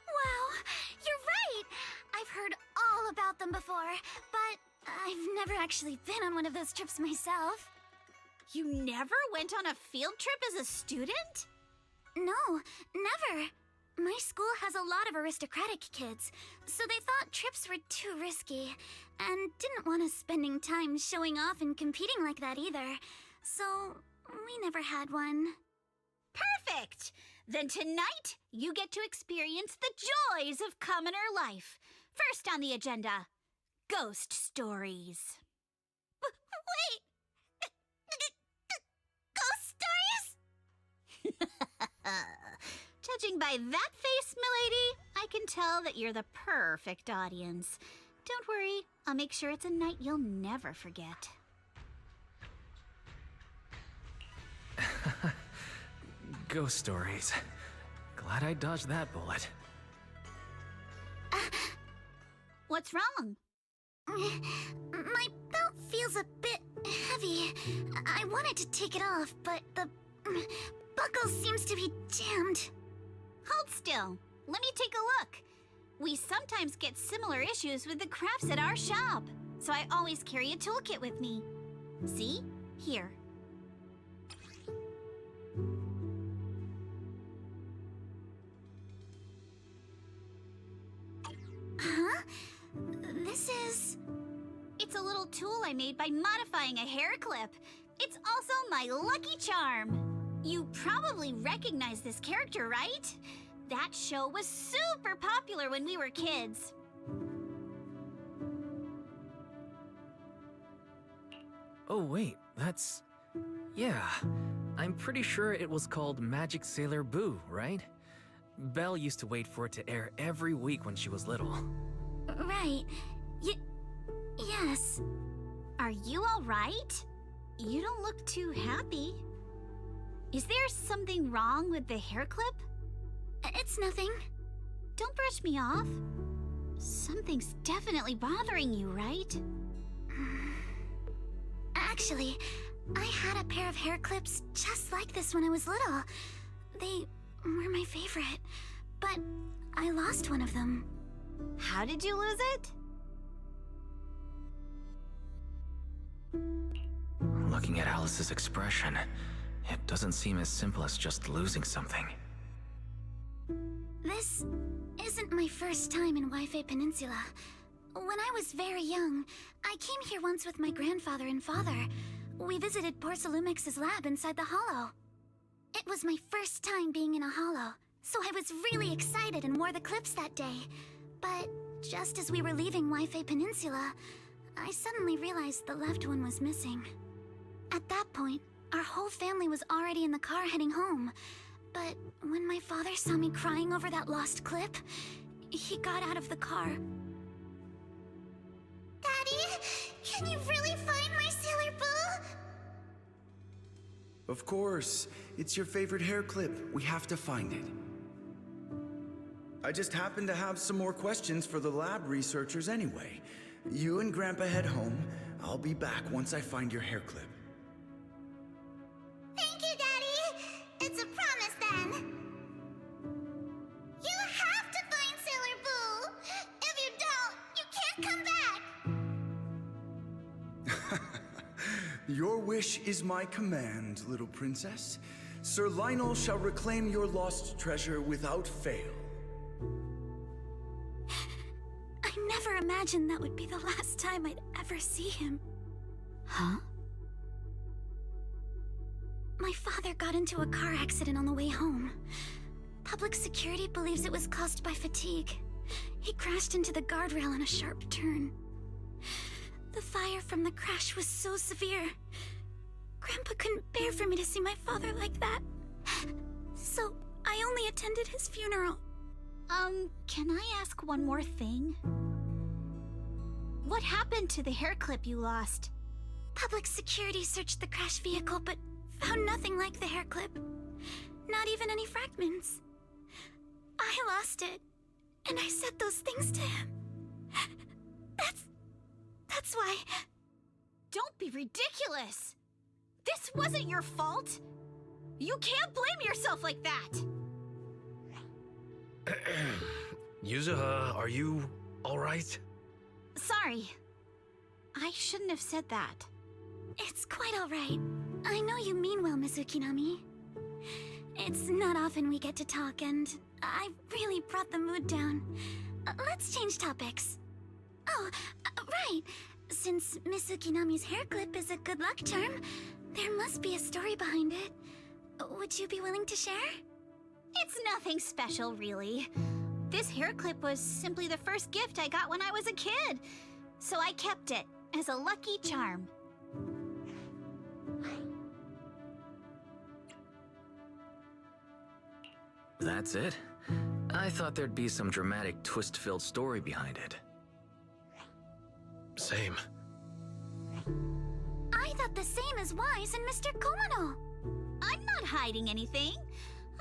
Wow, you're right! I've heard all about them before, but I've never actually been on one of those trips myself. You never went on a field trip as a student? No, never. My school has a lot of aristocratic kids, so they thought trips were too risky, and didn't want us spending time showing off and competing like that either. So, we never had one. Perfect! Then tonight, you get to experience the joys of commoner life. First on the agenda, ghost stories. Wait! Ghost stories? Judging by that face, milady, I can tell that you're the perfect audience. Don't worry, I'll make sure it's a night you'll never forget. Ghost stories. Glad I dodged that bullet. What's wrong? My belt feels a bit heavy. I wanted to take it off, but the buckle seems to be jammed. Hold still. Let me take a look. We sometimes get similar issues with the crafts at our shop, so I always carry a toolkit with me. See? Here. Huh? This is... It's a little tool I made by modifying a hair clip. It's also my lucky charm. You probably recognize this character, right? That show was super popular when we were kids. Oh wait, that's... Yeah, I'm pretty sure it was called Magic Sailor Boo, right? Belle used to wait for it to air every week when she was little. Right. Yes. Are you all right? You don't look too happy. Is there something wrong with the hair clip? It's nothing. Don't brush me off. Something's definitely bothering you, right? Actually, I had a pair of hair clips just like this when I was little. They were my favorite, but I lost one of them. How did you lose it? Looking at Alice's expression, it doesn't seem as simple as just losing something. This isn't my first time in Wi-Fi Peninsula. When I was very young, I came here once with my grandfather and father. We visited Porcelumex's lab inside the hollow. It was my first time being in a hollow, so I was really excited and wore the clips that day. But just as we were leaving Wi-Fi Peninsula, I suddenly realized the left one was missing. At that point, our whole family was already in the car heading home. But when my father saw me crying over that lost clip, he got out of the car. Daddy, can you really find my Sailor Boo? Of course. It's your favorite hair clip. We have to find it. I just happen to have some more questions for the lab researchers anyway. You and Grandpa head home. I'll be back once I find your hair clip. Thank you, Daddy! It's a promise, then! You have to find Sailor Boo! If you don't, you can't come back! Your wish is my command, little princess. Sir Lionel shall reclaim your lost treasure without fail. I never imagined that would be the last time I'd ever see him. Huh? My father got into a car accident on the way home. Public security believes it was caused by fatigue. He crashed into the guardrail on a sharp turn. The fire from the crash was so severe. Grandpa couldn't bear for me to see my father like that. So I only attended his funeral. Can I ask one more thing? What happened to the hair clip you lost? Public security searched the crash vehicle, but found nothing like the hair clip. Not even any fragments. I lost it, and I said those things to him. That's why... Don't be ridiculous! This wasn't your fault! You can't blame yourself like that! Yuzuha, are you all right? Sorry. I shouldn't have said that. It's quite all right. I know you mean well, Miss Ukinami. It's not often we get to talk, and I really brought the mood down. Let's change topics. Oh, right. Since Miss Ukinami's hair clip is a good luck charm, there must be a story behind it. Would you be willing to share? It's nothing special, really. This hair clip was simply the first gift I got when I was a kid. So I kept it as a lucky charm. That's it? I thought there'd be some dramatic twist-filled story behind it. Same. I thought the same as Wise and Mr. Komano. I'm not hiding anything.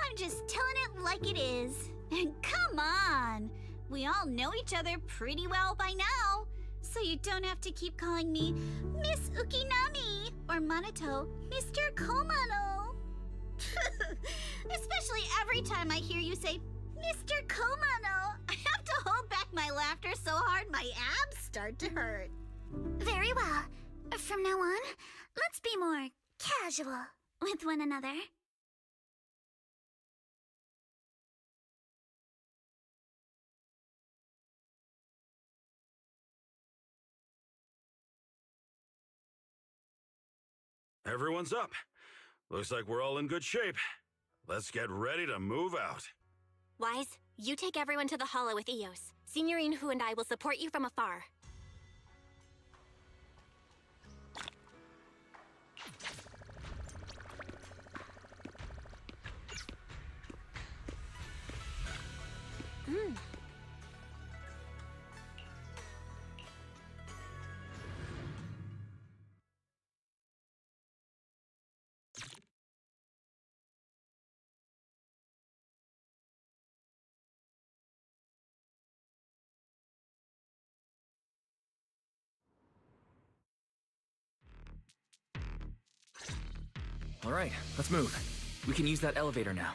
I'm just telling it like it is. And come on! We all know each other pretty well by now. So you don't have to keep calling me Miss Ukinami or Minato Mr. Komano. Especially every time I hear you say Mr. Komano, I have to hold back my laughter so hard my abs start to hurt. Very well. From now on, let's be more casual with one another. Everyone's up. Looks like we're all in good shape. Let's get ready to move out. Wise, you take everyone to the hollow with Eos. Signorine Hu and I will support you from afar. All right, let's move. We can use that elevator now.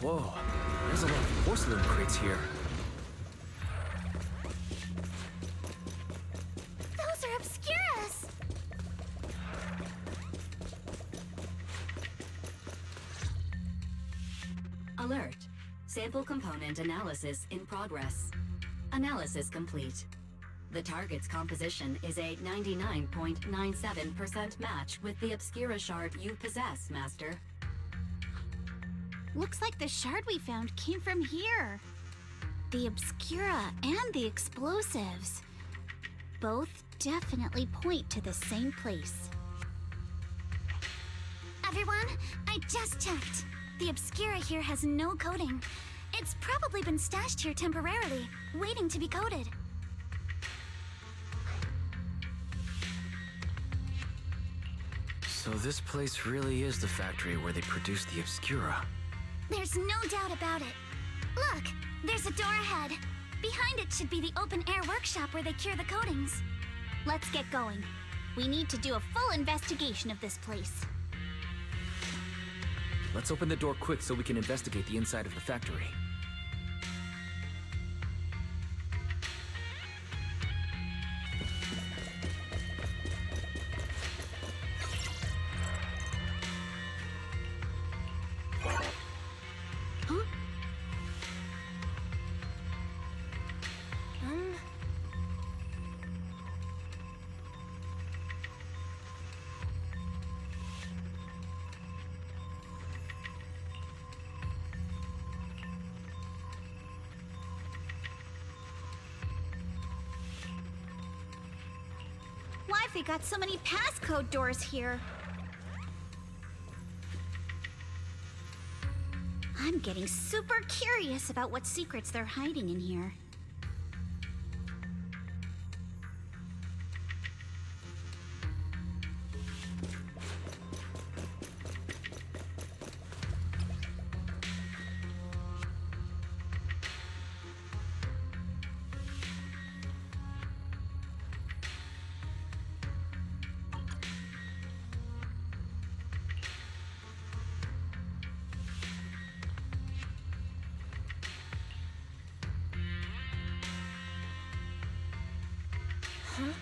Whoa, there's a lot of porcelain crates here. Those are Obscuras! Alert. Sample component analysis in progress. Analysis complete. The target's composition is a 99.97% match with the Obscura shard you possess, Master. Looks like the shard we found came from here. The Obscura and the explosives. Both definitely point to the same place. Everyone, I just checked. The Obscura here has no coding. It's probably been stashed here temporarily, waiting to be coded. So this place really is the factory where they produce the Obscura. There's no doubt about it. Look, there's a door ahead. Behind it should be the open-air workshop where they cure the coatings. Let's get going. We need to do a full investigation of this place. Let's open the door quick so we can investigate the inside of the factory. Why've they got so many passcode doors here? I'm getting super curious about what secrets they're hiding in here. Huh?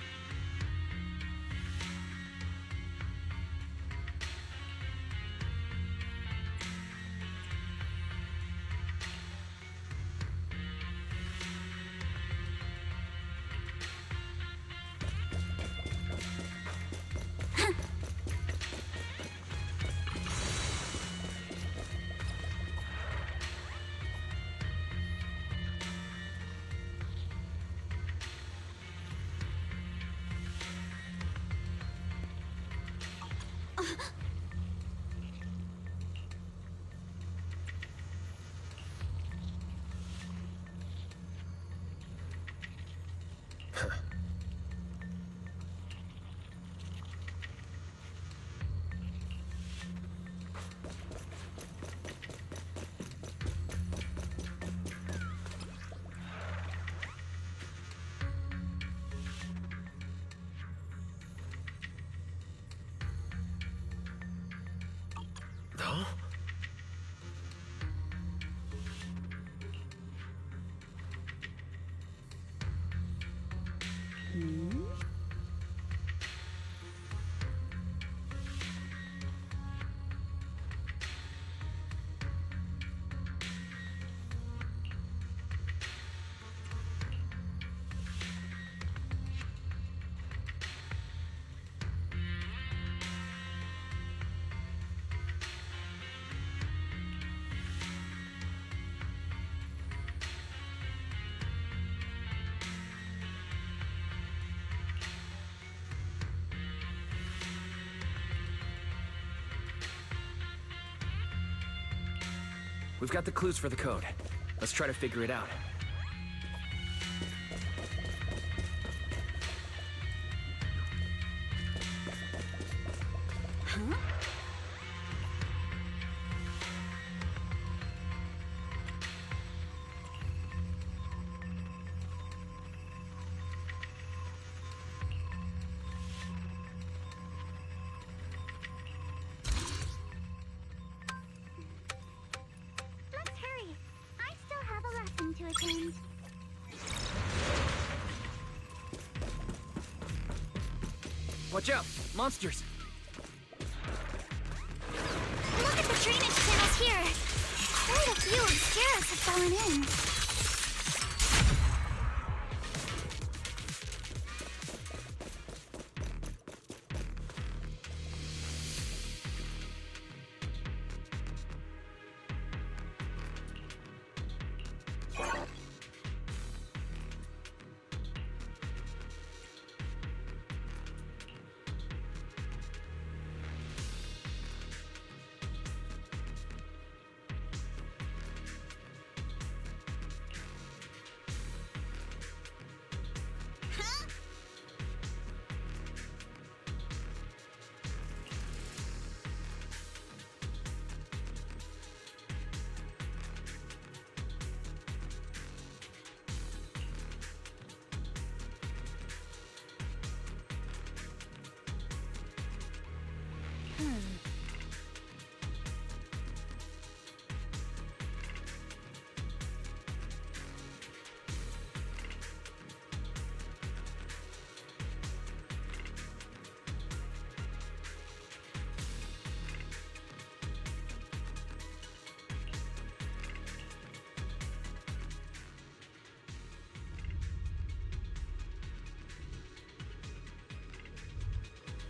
No? We've got the clues for the code. Let's try to figure it out. Huh? Let's hurry. I still have a lesson to attend. Watch out! Monsters! Look at the drainage channels here. Quite a few Obscuras have fallen in.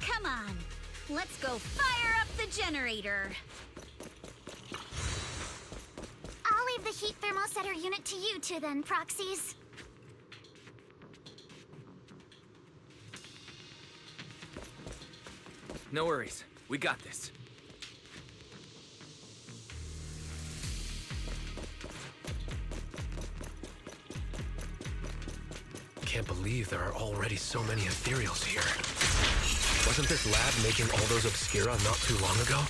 Come on, let's go fire up the generator. I'll leave the heat thermosetter unit to you two then, proxies. No worries. We got this. can't believe there are already so many ethereals here. Wasn't this lab making all those Obscura not too long ago?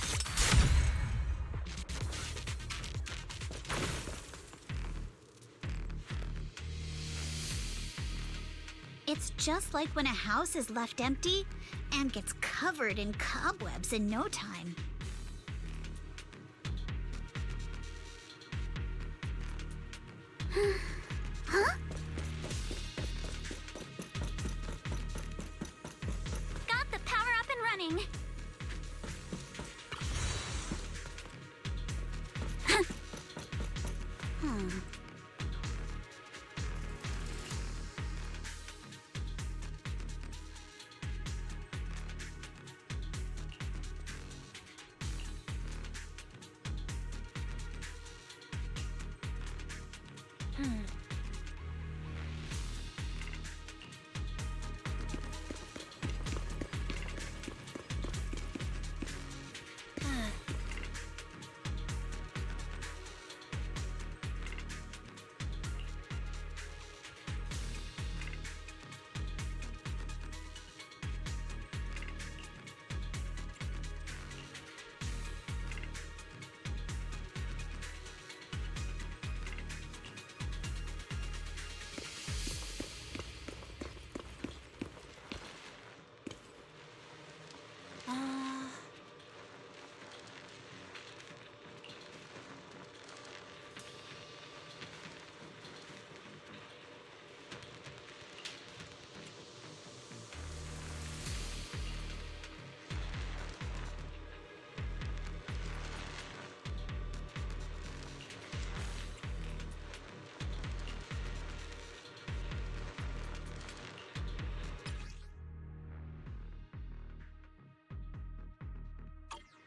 It's just like when a house is left empty and gets covered in cobwebs in no time. Huh? Got the power up and running.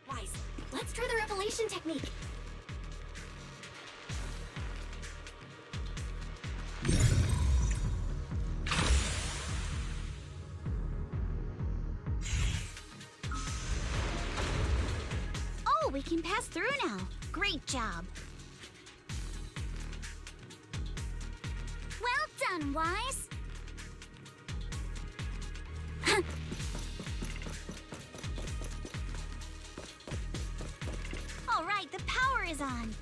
Wise, let's try the revelation technique. Oh, we can pass through now. Great job. Well done, Wise. All right, the power is on.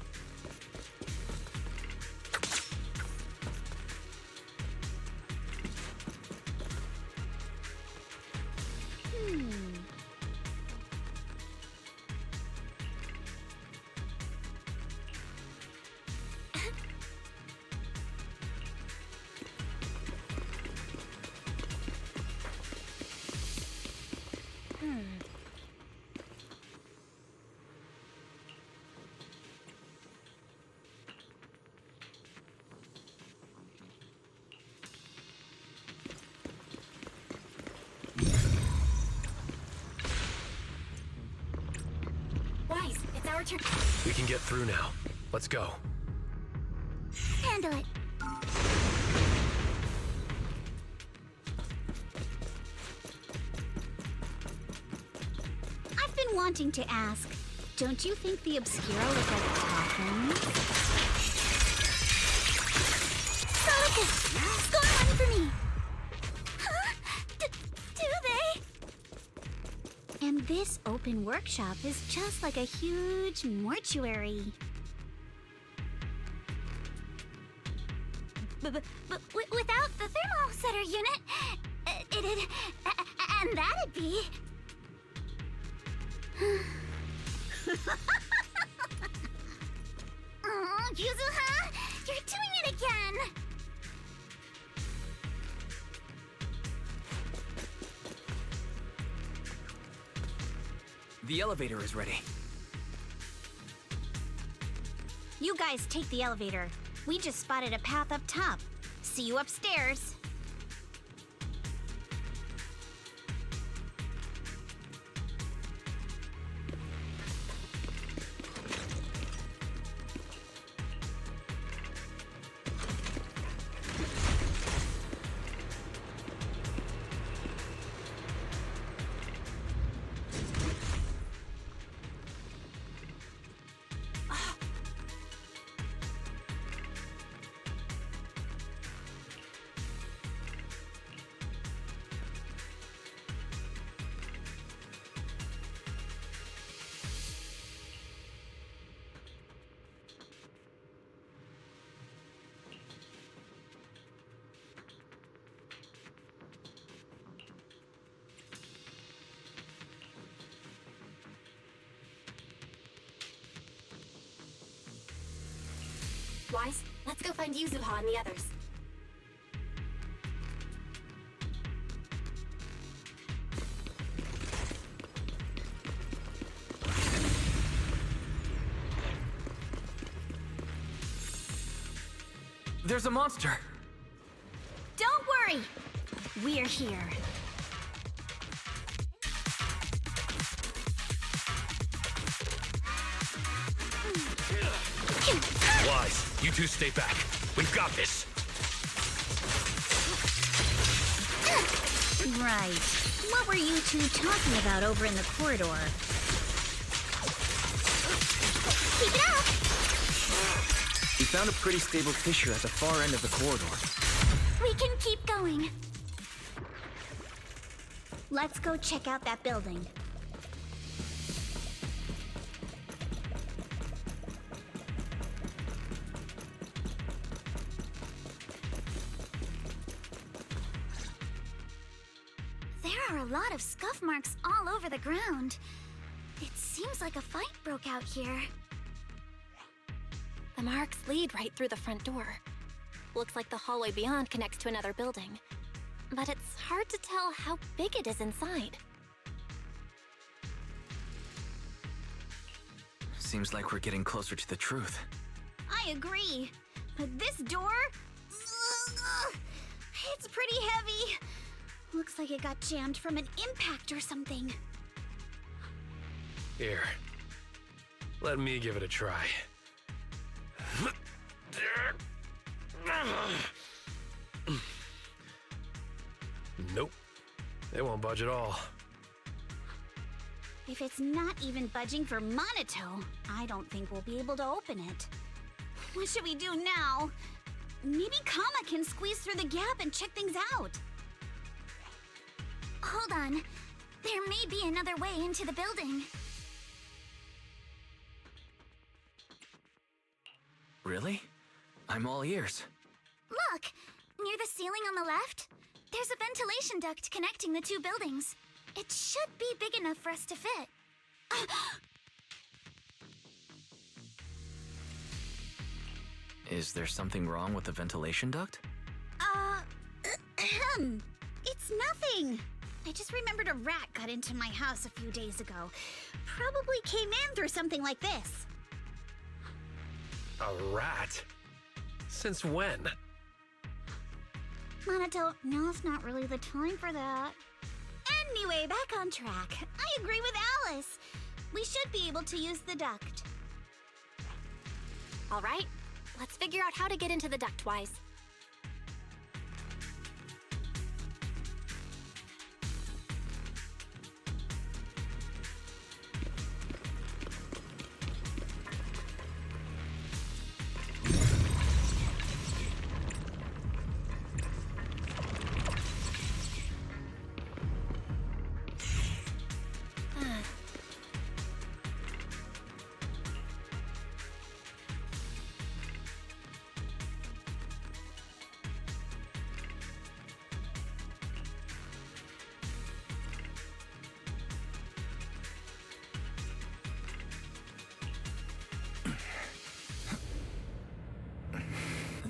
Wise, it's our turn. We can get through now. Let's go. Handle it. I've been wanting to ask, don't you think the Obscura look like coffins? Solica, score one for me. Huh? Do they? And this open workshop is just like a huge mortuary. But without the thermal setter unit, it'd... and that'd be... Oh, Yuzuha, you're doing it again! The elevator is ready. You guys take the elevator. We just spotted a path up top. See you upstairs. Wise. Let's go find Yuzuha and the others. There's a monster! Don't worry! We're here. Wise, you two stay back. We've got this. Right. What were you two talking about over in the corridor? Keep it up! We found a pretty stable fissure at the far end of the corridor. We can keep going. Let's go check out that building. There are a lot of scuff marks all over the ground. It seems like a fight broke out here. The marks lead right through the front door. Looks like the hallway beyond connects to another building. But it's hard to tell how big it is inside. Seems like we're getting closer to the truth. I agree. But this door... it's pretty heavy. Looks like it got jammed from an impact or something. Here. Let me give it a try. Nope. It won't budge at all. If it's not even budging for Monato, I don't think we'll be able to open it. What should we do now? Maybe Kama can squeeze through the gap and check things out. Hold on. There may be another way into the building. Really? I'm all ears. Look! Near the ceiling on the left, there's a ventilation duct connecting the two buildings. It should be big enough for us to fit. Is there something wrong with the ventilation duct? It's nothing. I just remembered a rat got into my house a few days ago. Probably came in through something like this. A rat? Since when? Monato, now's not really the time for that. Anyway, back on track. I agree with Alice. We should be able to use the duct. All right, let's figure out how to get into the duct, Wise.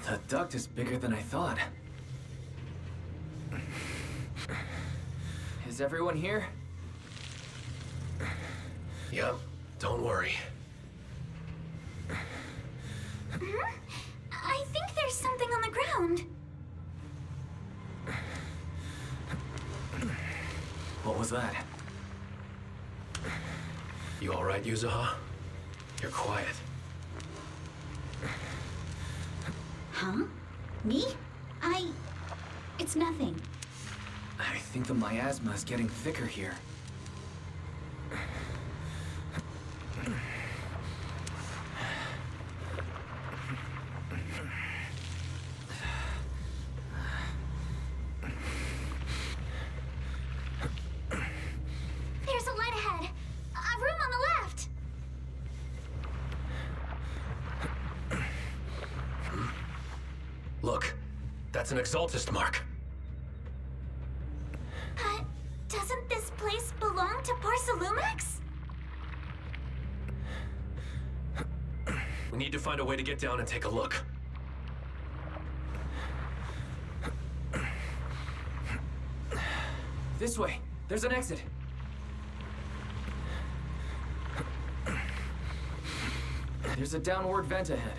The duct is bigger than I thought. Is everyone here? Yep, don't worry. I think there's something on the ground. What was that? You alright, Yuzuha? You're quiet. Huh? Me? It's nothing. I think the miasma is getting thicker here. There's a light ahead. A room on the left. Look, that's an Exaltist mark. But doesn't this place belong to Porcelumex? We need to find a way to get down and take a look. This way. There's an exit. There's a downward vent ahead.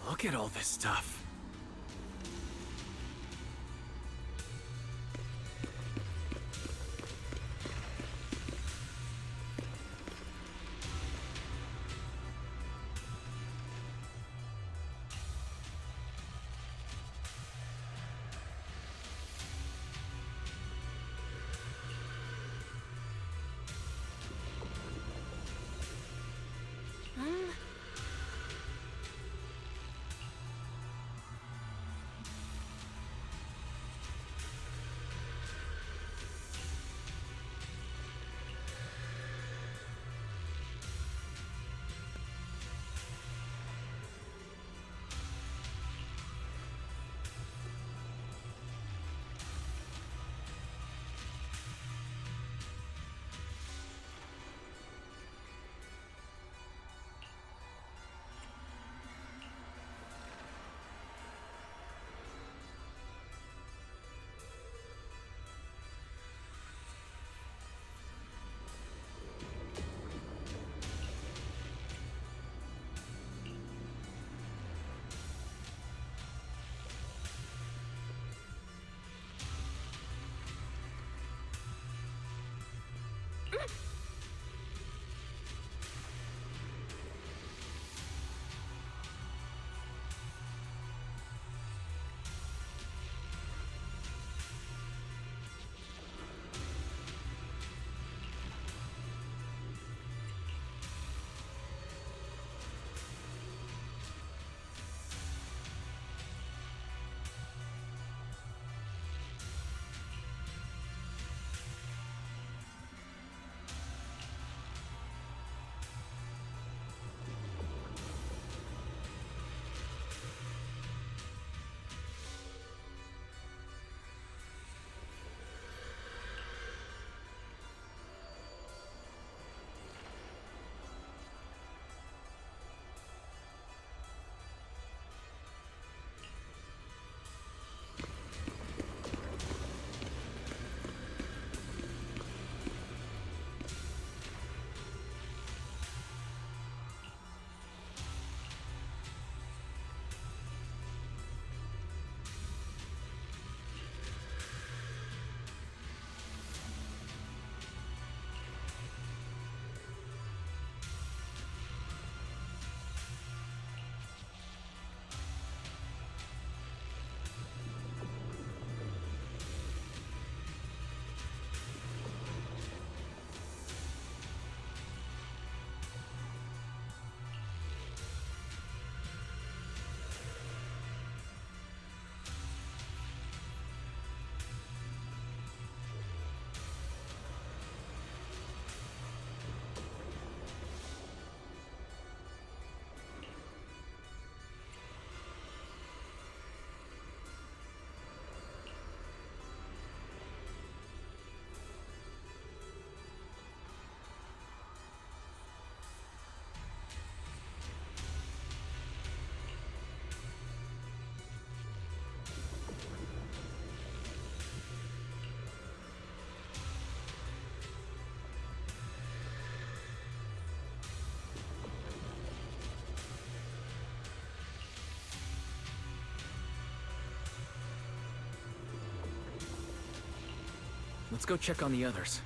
Look at all this stuff. Let's go check on the others.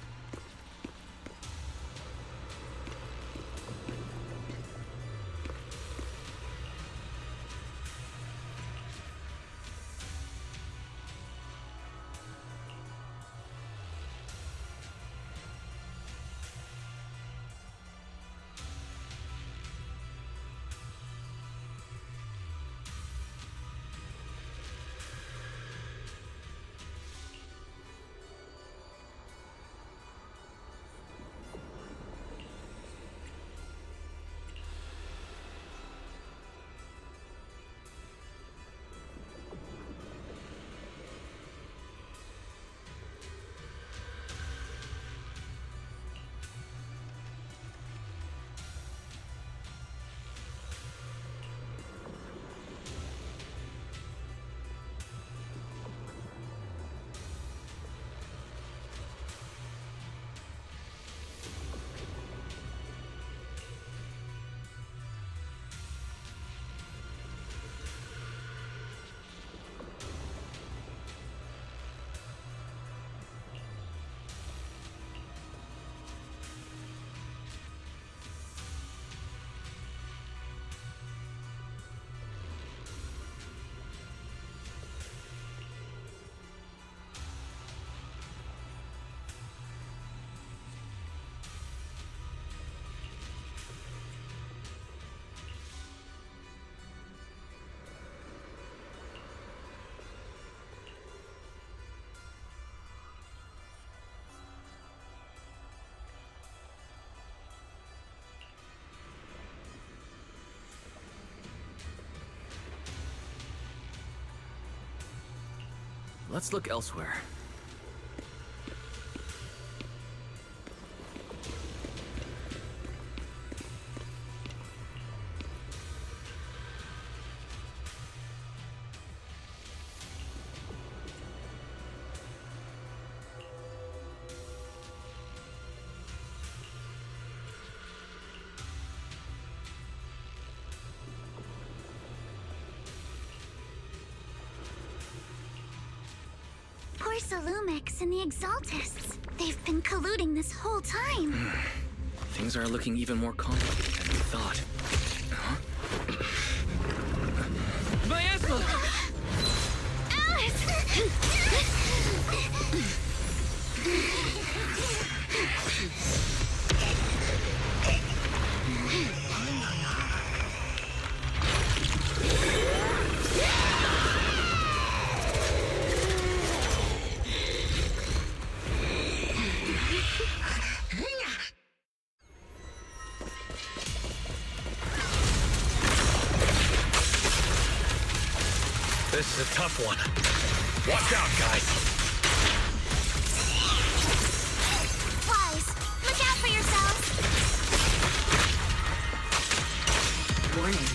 Let's look elsewhere. Poor Sailumex and the Exaltists. They've been colluding this whole time. Things are looking even more complicated than we thought. Huh? Miasma! This is a tough one. Watch out, guys. Wise, look out for yourselves. Warning.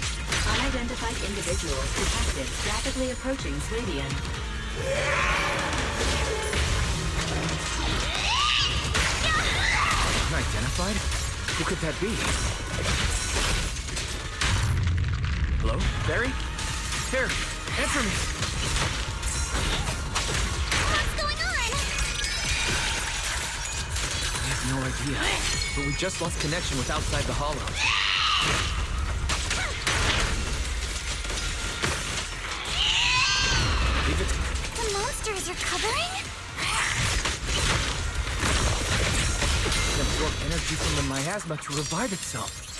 Unidentified individuals detected rapidly approaching Suibian. Unidentified? Who could that be? Hello? Barry? Here, answer me! What's going on? I have no idea, but we just lost connection with outside the hollow. Leave it. The monsters are covering? It absorbed energy from the miasma to revive itself.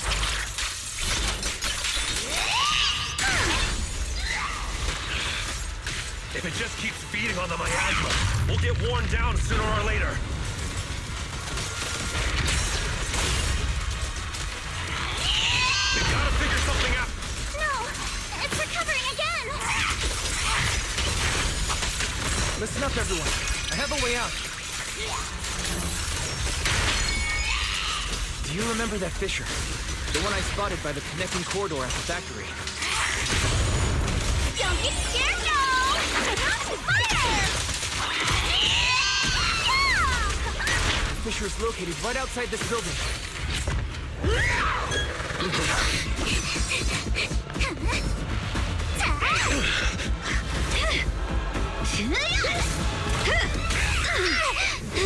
If it just keeps feeding on the miasma, we'll get worn down sooner or later. We gotta figure something out. No, it's recovering again. Listen up, everyone. I have a way out. Do you remember that fissure? The one I spotted by the connecting corridor at the factory. Don't be scared, no! Fire! The fissure is located right outside this building.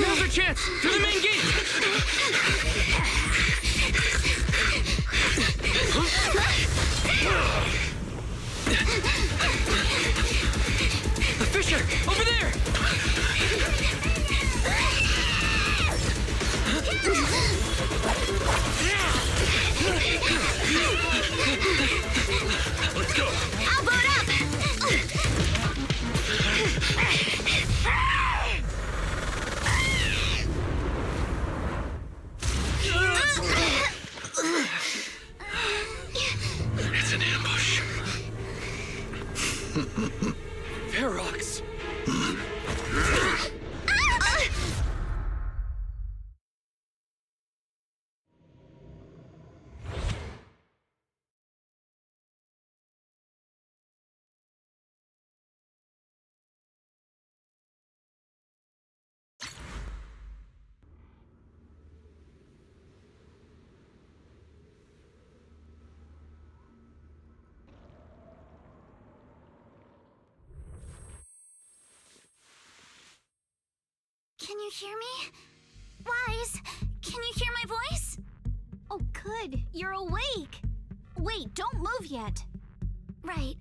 Now's our chance! To the main gate! The fissure! Over there! Let's go! I'll boot up! It's an ambush. Ferox! Can you hear me? Wise, can you hear my voice? Oh, good. You're awake. Wait, don't move yet. Right.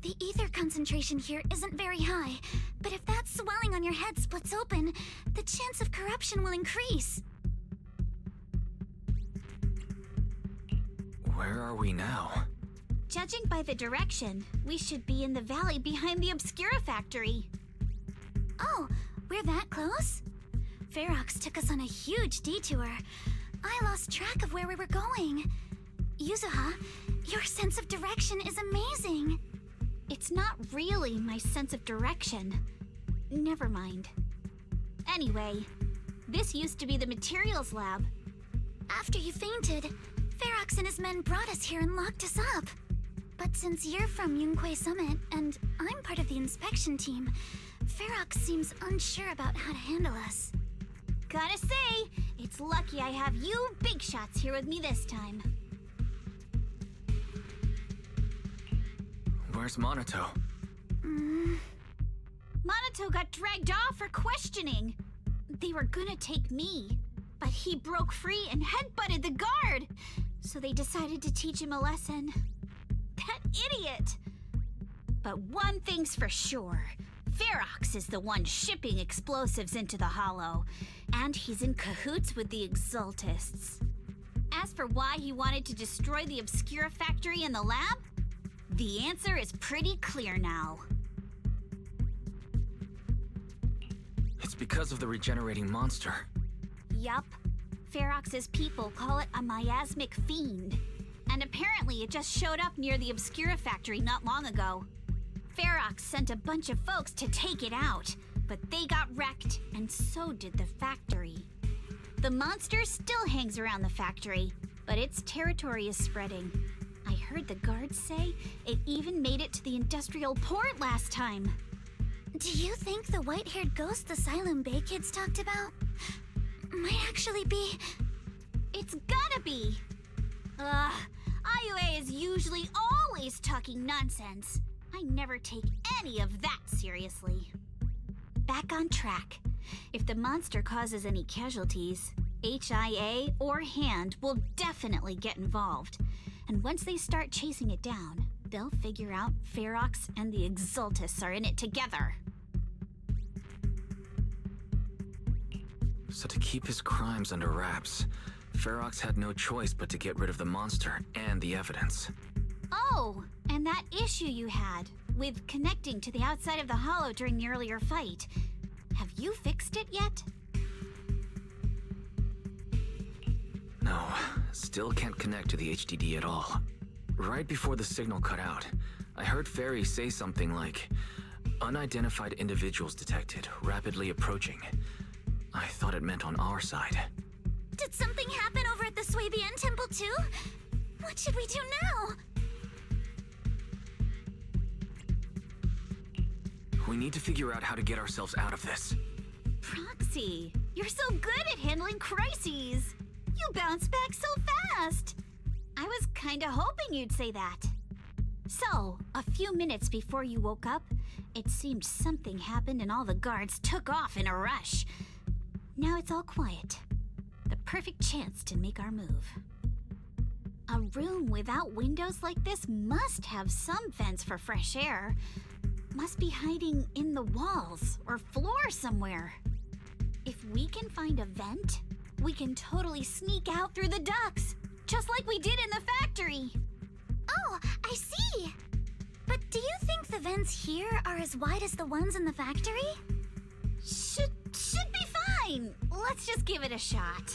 The ether concentration here isn't very high, but if that swelling on your head splits open, the chance of corruption will increase. Where are we now? Judging by the direction, we should be in the valley behind the Obscura factory. Oh, we're that close? Ferox took us on a huge detour. I lost track of where we were going. Yuzuha, your sense of direction is amazing. It's not really my sense of direction. never mind. Anyway, this used to be the materials lab. After you fainted, Ferox and his men brought us here and locked us up. But since you're from Yunque Summit, and I'm part of the inspection team, Ferox seems unsure about how to handle us. Gotta say, it's lucky I have you big shots here with me this time. Where's Monato? Monato got dragged off for questioning. They were gonna take me, but he broke free and headbutted the guard. So they decided to teach him a lesson. That idiot! But one thing's for sure. Ferox is the one shipping explosives into the Hollow, and he's in cahoots with the Exaltists. As for why he wanted to destroy the Obscura factory and the lab, the answer is pretty clear now. It's because of the regenerating monster. Yup. Ferox's people call it a miasmic fiend. And apparently it just showed up near the Obscura factory not long ago. Ferox sent a bunch of folks to take it out, but they got wrecked, and so did the factory. The monster still hangs around the factory, but its territory is spreading. I heard the guards say it even made it to the industrial port last time. Do you think the white-haired ghost the Sailume Bay kids talked about might actually be... It's gotta be! IUA is usually always talking nonsense. I never take any of that seriously. Back on track. If the monster causes any casualties, HIA or Hand will definitely get involved. And once they start chasing it down, they'll figure out Ferox and the Exaltists are in it together. So to keep his crimes under wraps, Ferox had no choice but to get rid of the monster and the evidence. Oh, and that issue you had with connecting to the outside of the Hollow during the earlier fight. Have you fixed it yet? No, still can't connect to the HDD at all. Right before the signal cut out, I heard Fairy say something like, "Unidentified individuals detected, rapidly approaching." I thought it meant on our side. Did something happen over at the Suibian temple too? What should we do now? We need to figure out how to get ourselves out of this. Proxy, you're so good at handling crises. You bounce back so fast. I was kinda hoping you'd say that. So, a few minutes before you woke up, it seemed something happened and all the guards took off in a rush. Now it's all quiet. The perfect chance to make our move. A room without windows like this must have some vents for fresh air. Must be hiding in the walls or floor somewhere. If we can find a vent, we can totally sneak out through the ducts, just like we did in the factory. Oh, I see! But do you think the vents here are as wide as the ones in the factory? Should be fine. Let's just give it a shot.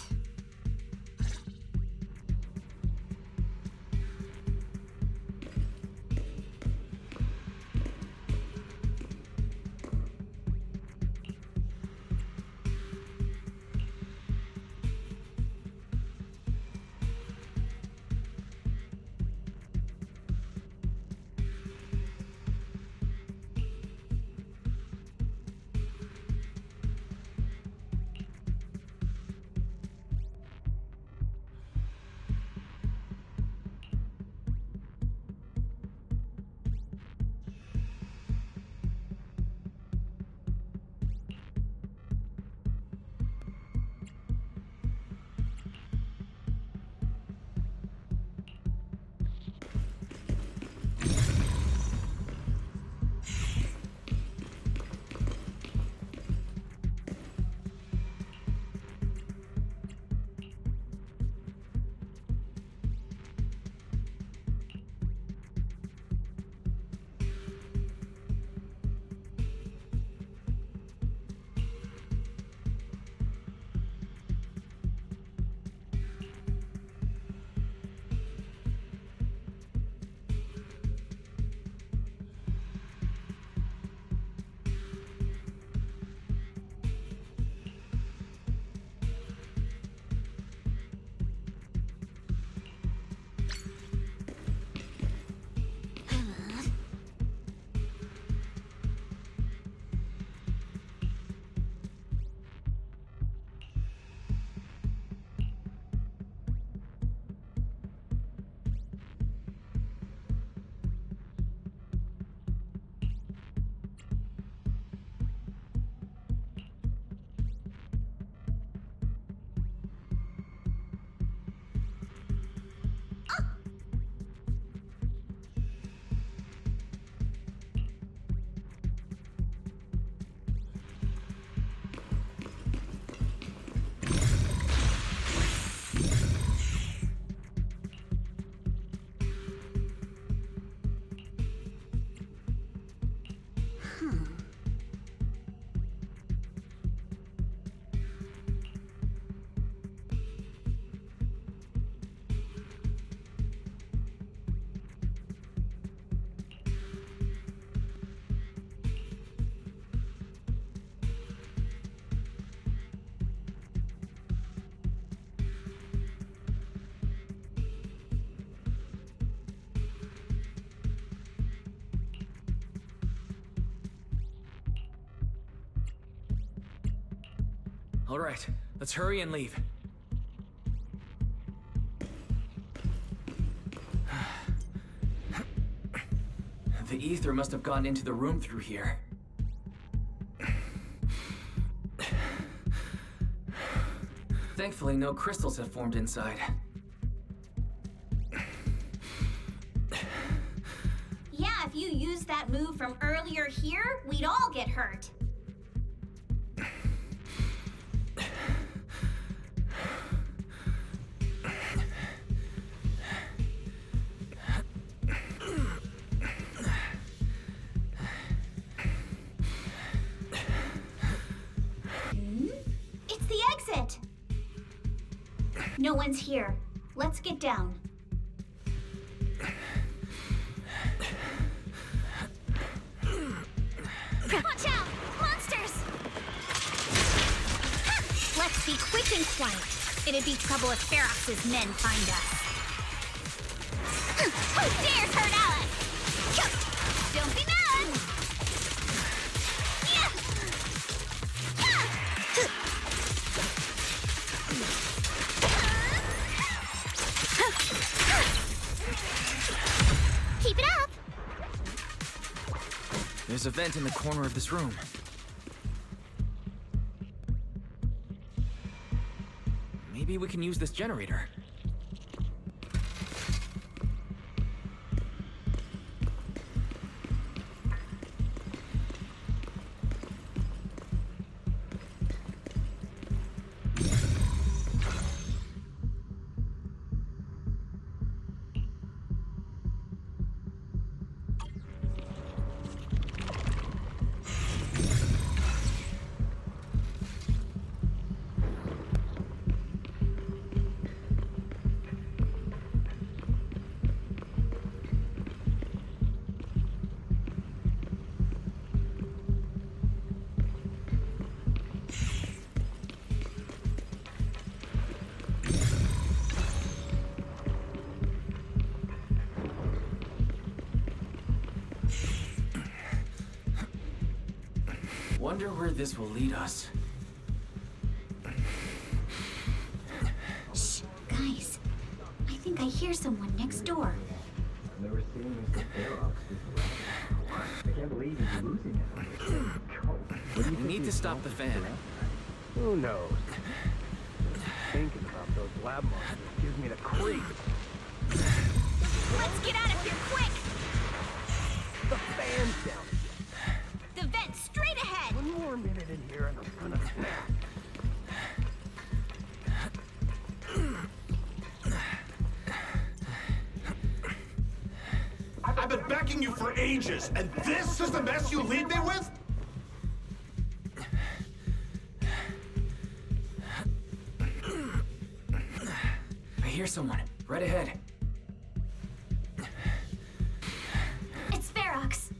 All right, let's hurry and leave. The ether must have gotten into the room through here. Thankfully, no crystals have formed inside. Yeah, if you used that move from earlier here, we'd all get hurt. It's the exit! No one's here. Let's get down. Watch out! Monsters! Let's be quick and quiet. It'd be trouble if Ferox's men find us. Who dares hurt Alice? Don't be mad! Keep it up! There's a vent in the corner of this room. Maybe we can use this generator. Wonder where this will lead us. Shh, guys. I think I hear someone next door. I've never seen Mr. Ferox before. I can't believe he's losing it. We need to stop the fan. Who knows? Just thinking about those lab monsters gives me the creeps. Let's get out of here quick! The fan's down. The vent straight ahead! One more minute in here and I'm gonna snap. I've been backing you for ages, and this is the mess you leave me with? I hear someone. Right ahead. It's Ferox.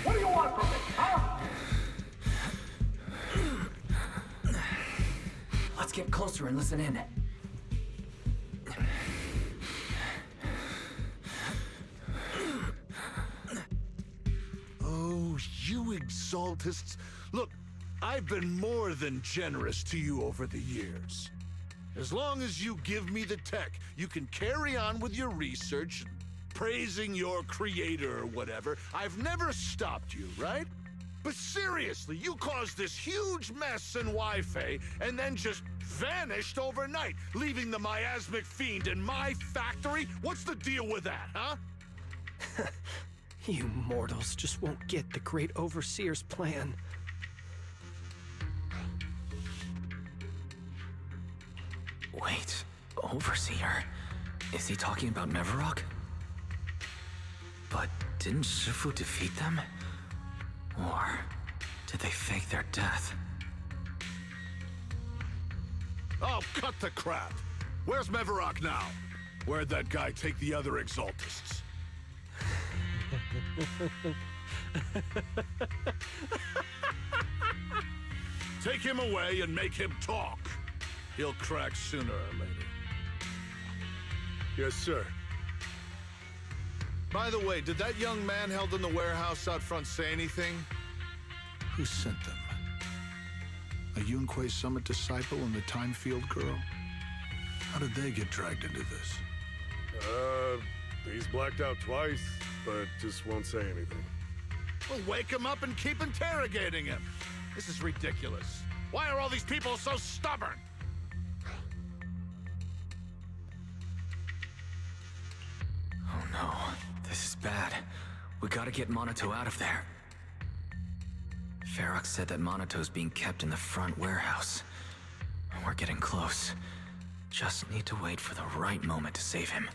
What do you want from me, huh? Let's get closer and listen in. Oh, you exaltists. Look, I've been more than generous to you over the years. As long as you give me the tech, you can carry on with your research, praising your creator or whatever. I've never stopped you, right? But seriously, you caused this huge mess in Wi-Fi and then just vanished overnight, leaving the miasmic fiend in my factory? What's the deal with that, huh? You mortals just won't get the Great Overseer's plan. Wait, Overseer? Is he talking about Neverrock? But didn't Shifu defeat them? Or did they fake their death? Oh, cut the crap! Where's Mevarok now? Where'd that guy take the other Exaltists? Take him away and make him talk. He'll crack sooner or later. Yes, sir. By the way, did that young man held in the warehouse out front say anything? Who sent them? A Yunque Summit disciple and the Time Field girl? How did they get dragged into this? He's blacked out twice, but just won't say anything. Well, wake him up and keep interrogating him. This is ridiculous. Why are all these people so stubborn? Oh no, this is bad. We gotta get Monato out of there. Ferox said that Monato's being kept in the front warehouse. We're getting close. Just need to wait for the right moment to save him.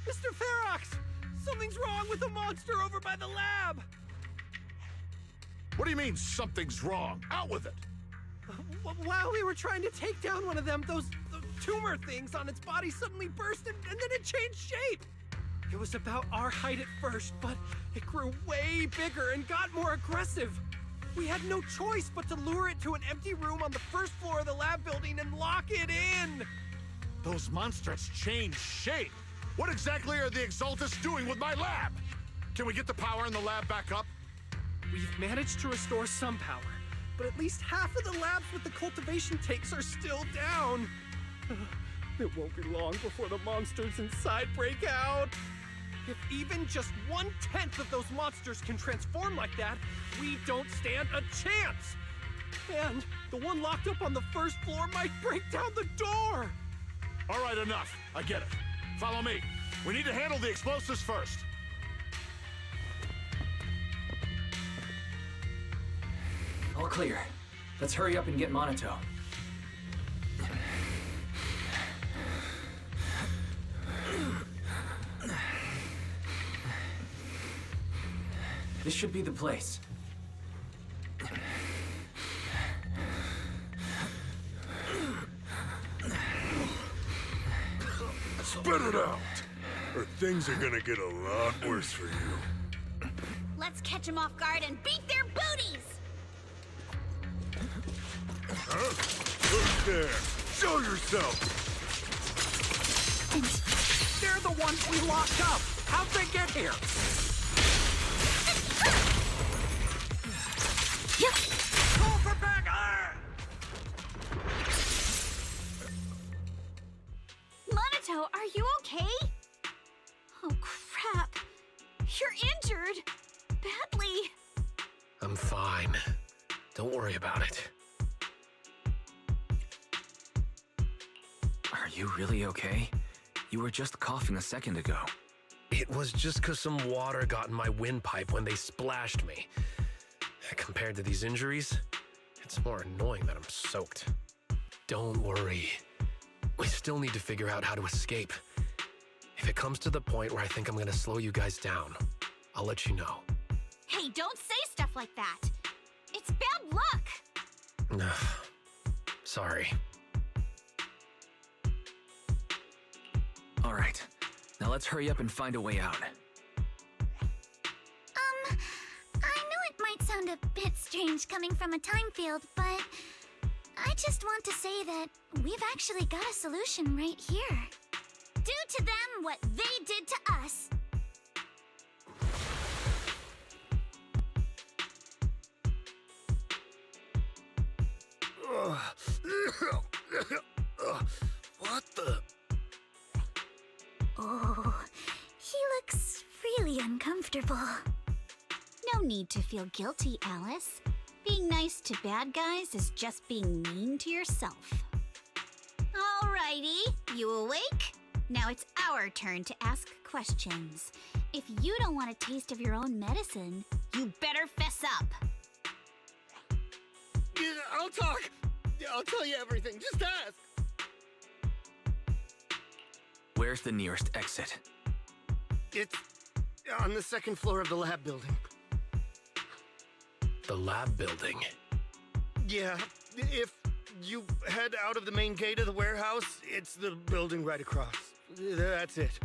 Mr. Ferox! Something's wrong with the monster over by the lab! What do you mean, something's wrong? Out with it! While we were trying to take down one of them, those tumor things on its body suddenly burst and then it changed shape! It was about our height at first, but it grew way bigger and got more aggressive. We had no choice but to lure it to an empty room on the first floor of the lab building and lock it in! Those monsters changed shape! What exactly are the Exaltists doing with my lab? Can we get the power in the lab back up? We've managed to restore some power, but at least half of the labs with the cultivation tanks are still down. It won't be long before the monsters inside break out. If even just 1/10 of those monsters can transform like that, we don't stand a chance. And the one locked up on the first floor might break down the door. All right, enough. I get it. Follow me. We need to handle the explosives first. All clear. Let's hurry up and get Monato. This should be the place. Spit it out, or things are gonna get a lot worse for you. Let's catch them off guard and beat their booties! Huh? Who's there? Show yourself! They're the ones we locked up! How'd they get here? Call for backup! Monato, are you okay? Oh, crap. You're injured. Badly. I'm fine. Don't worry about it. Are you really okay? You were just coughing a second ago. It was just 'cause some water got in my windpipe when they splashed me. Compared to these injuries, it's more annoying that I'm soaked. Don't worry. We still need to figure out how to escape. If it comes to the point where I think I'm gonna slow you guys down, I'll let you know. Hey, don't say stuff like that. It's bad luck. Sorry. All right. Now let's hurry up and find a way out. I know it might sound a bit strange coming from a time field, but I just want to say that we've actually got a solution right here. Do to them what they did to us. What the? Oh, he looks really uncomfortable. No need to feel guilty, Alice. Being nice to bad guys is just being mean to yourself. Alrighty, you awake? Now it's our turn to ask questions. If you don't want a taste of your own medicine, you better fess up. Yeah, I'll talk. I'll tell you everything. Just ask. Where's the nearest exit? on the second floor of the lab building. The lab building? Yeah, if you head out of the main gate of the warehouse, it's the building right across. That's it.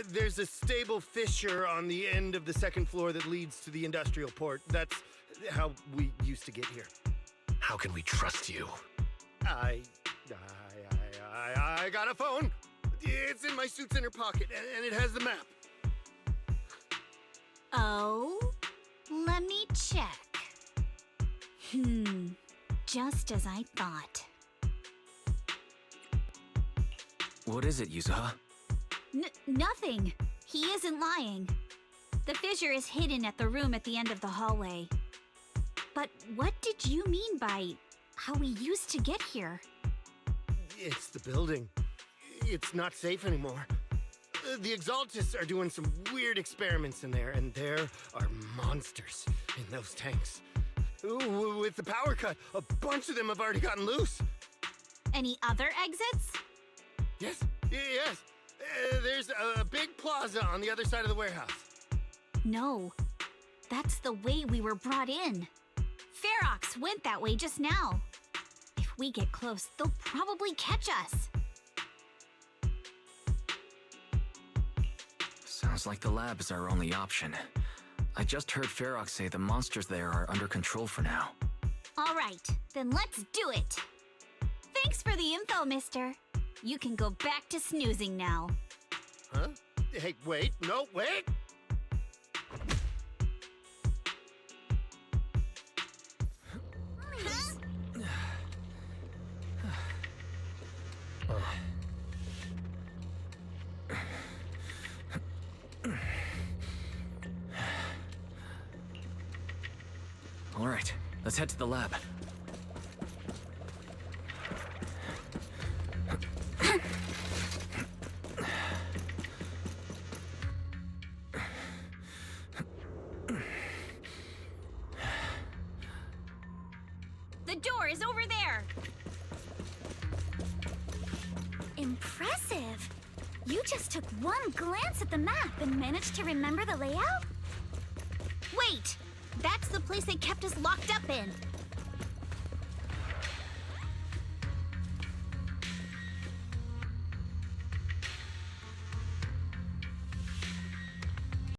There's a stable fissure on the end of the second floor that leads to the industrial port. That's how we used to get here. How can we trust you? I got a phone. It's in my suit's inner pocket, and it has the map. Oh, let me check. Just as I thought. What is it, Yuzuha? Nothing. He isn't lying. The fissure is hidden at the room at the end of the hallway. But what did you mean by how we used to get here? It's the building. It's not safe anymore. The Exaltists are doing some weird experiments in there, and there are monsters in those tanks. Ooh, with the power cut, a bunch of them have already gotten loose. Any other exits? Yes. There's a big plaza on the other side of the warehouse. No, that's the way we were brought in. Ferox went that way just now. If we get close, they'll probably catch us. Sounds like the lab is our only option. I just heard Ferox say the monsters there are under control for now. All right, then let's do it. Thanks for the info, mister. You can go back to snoozing now. Huh? Hey, wait. No, wait! All right, let's head to the lab. The door is over there. Impressive. You just took one glance at the map and managed to remember the layout? Wait! That's the place they kept us locked up in.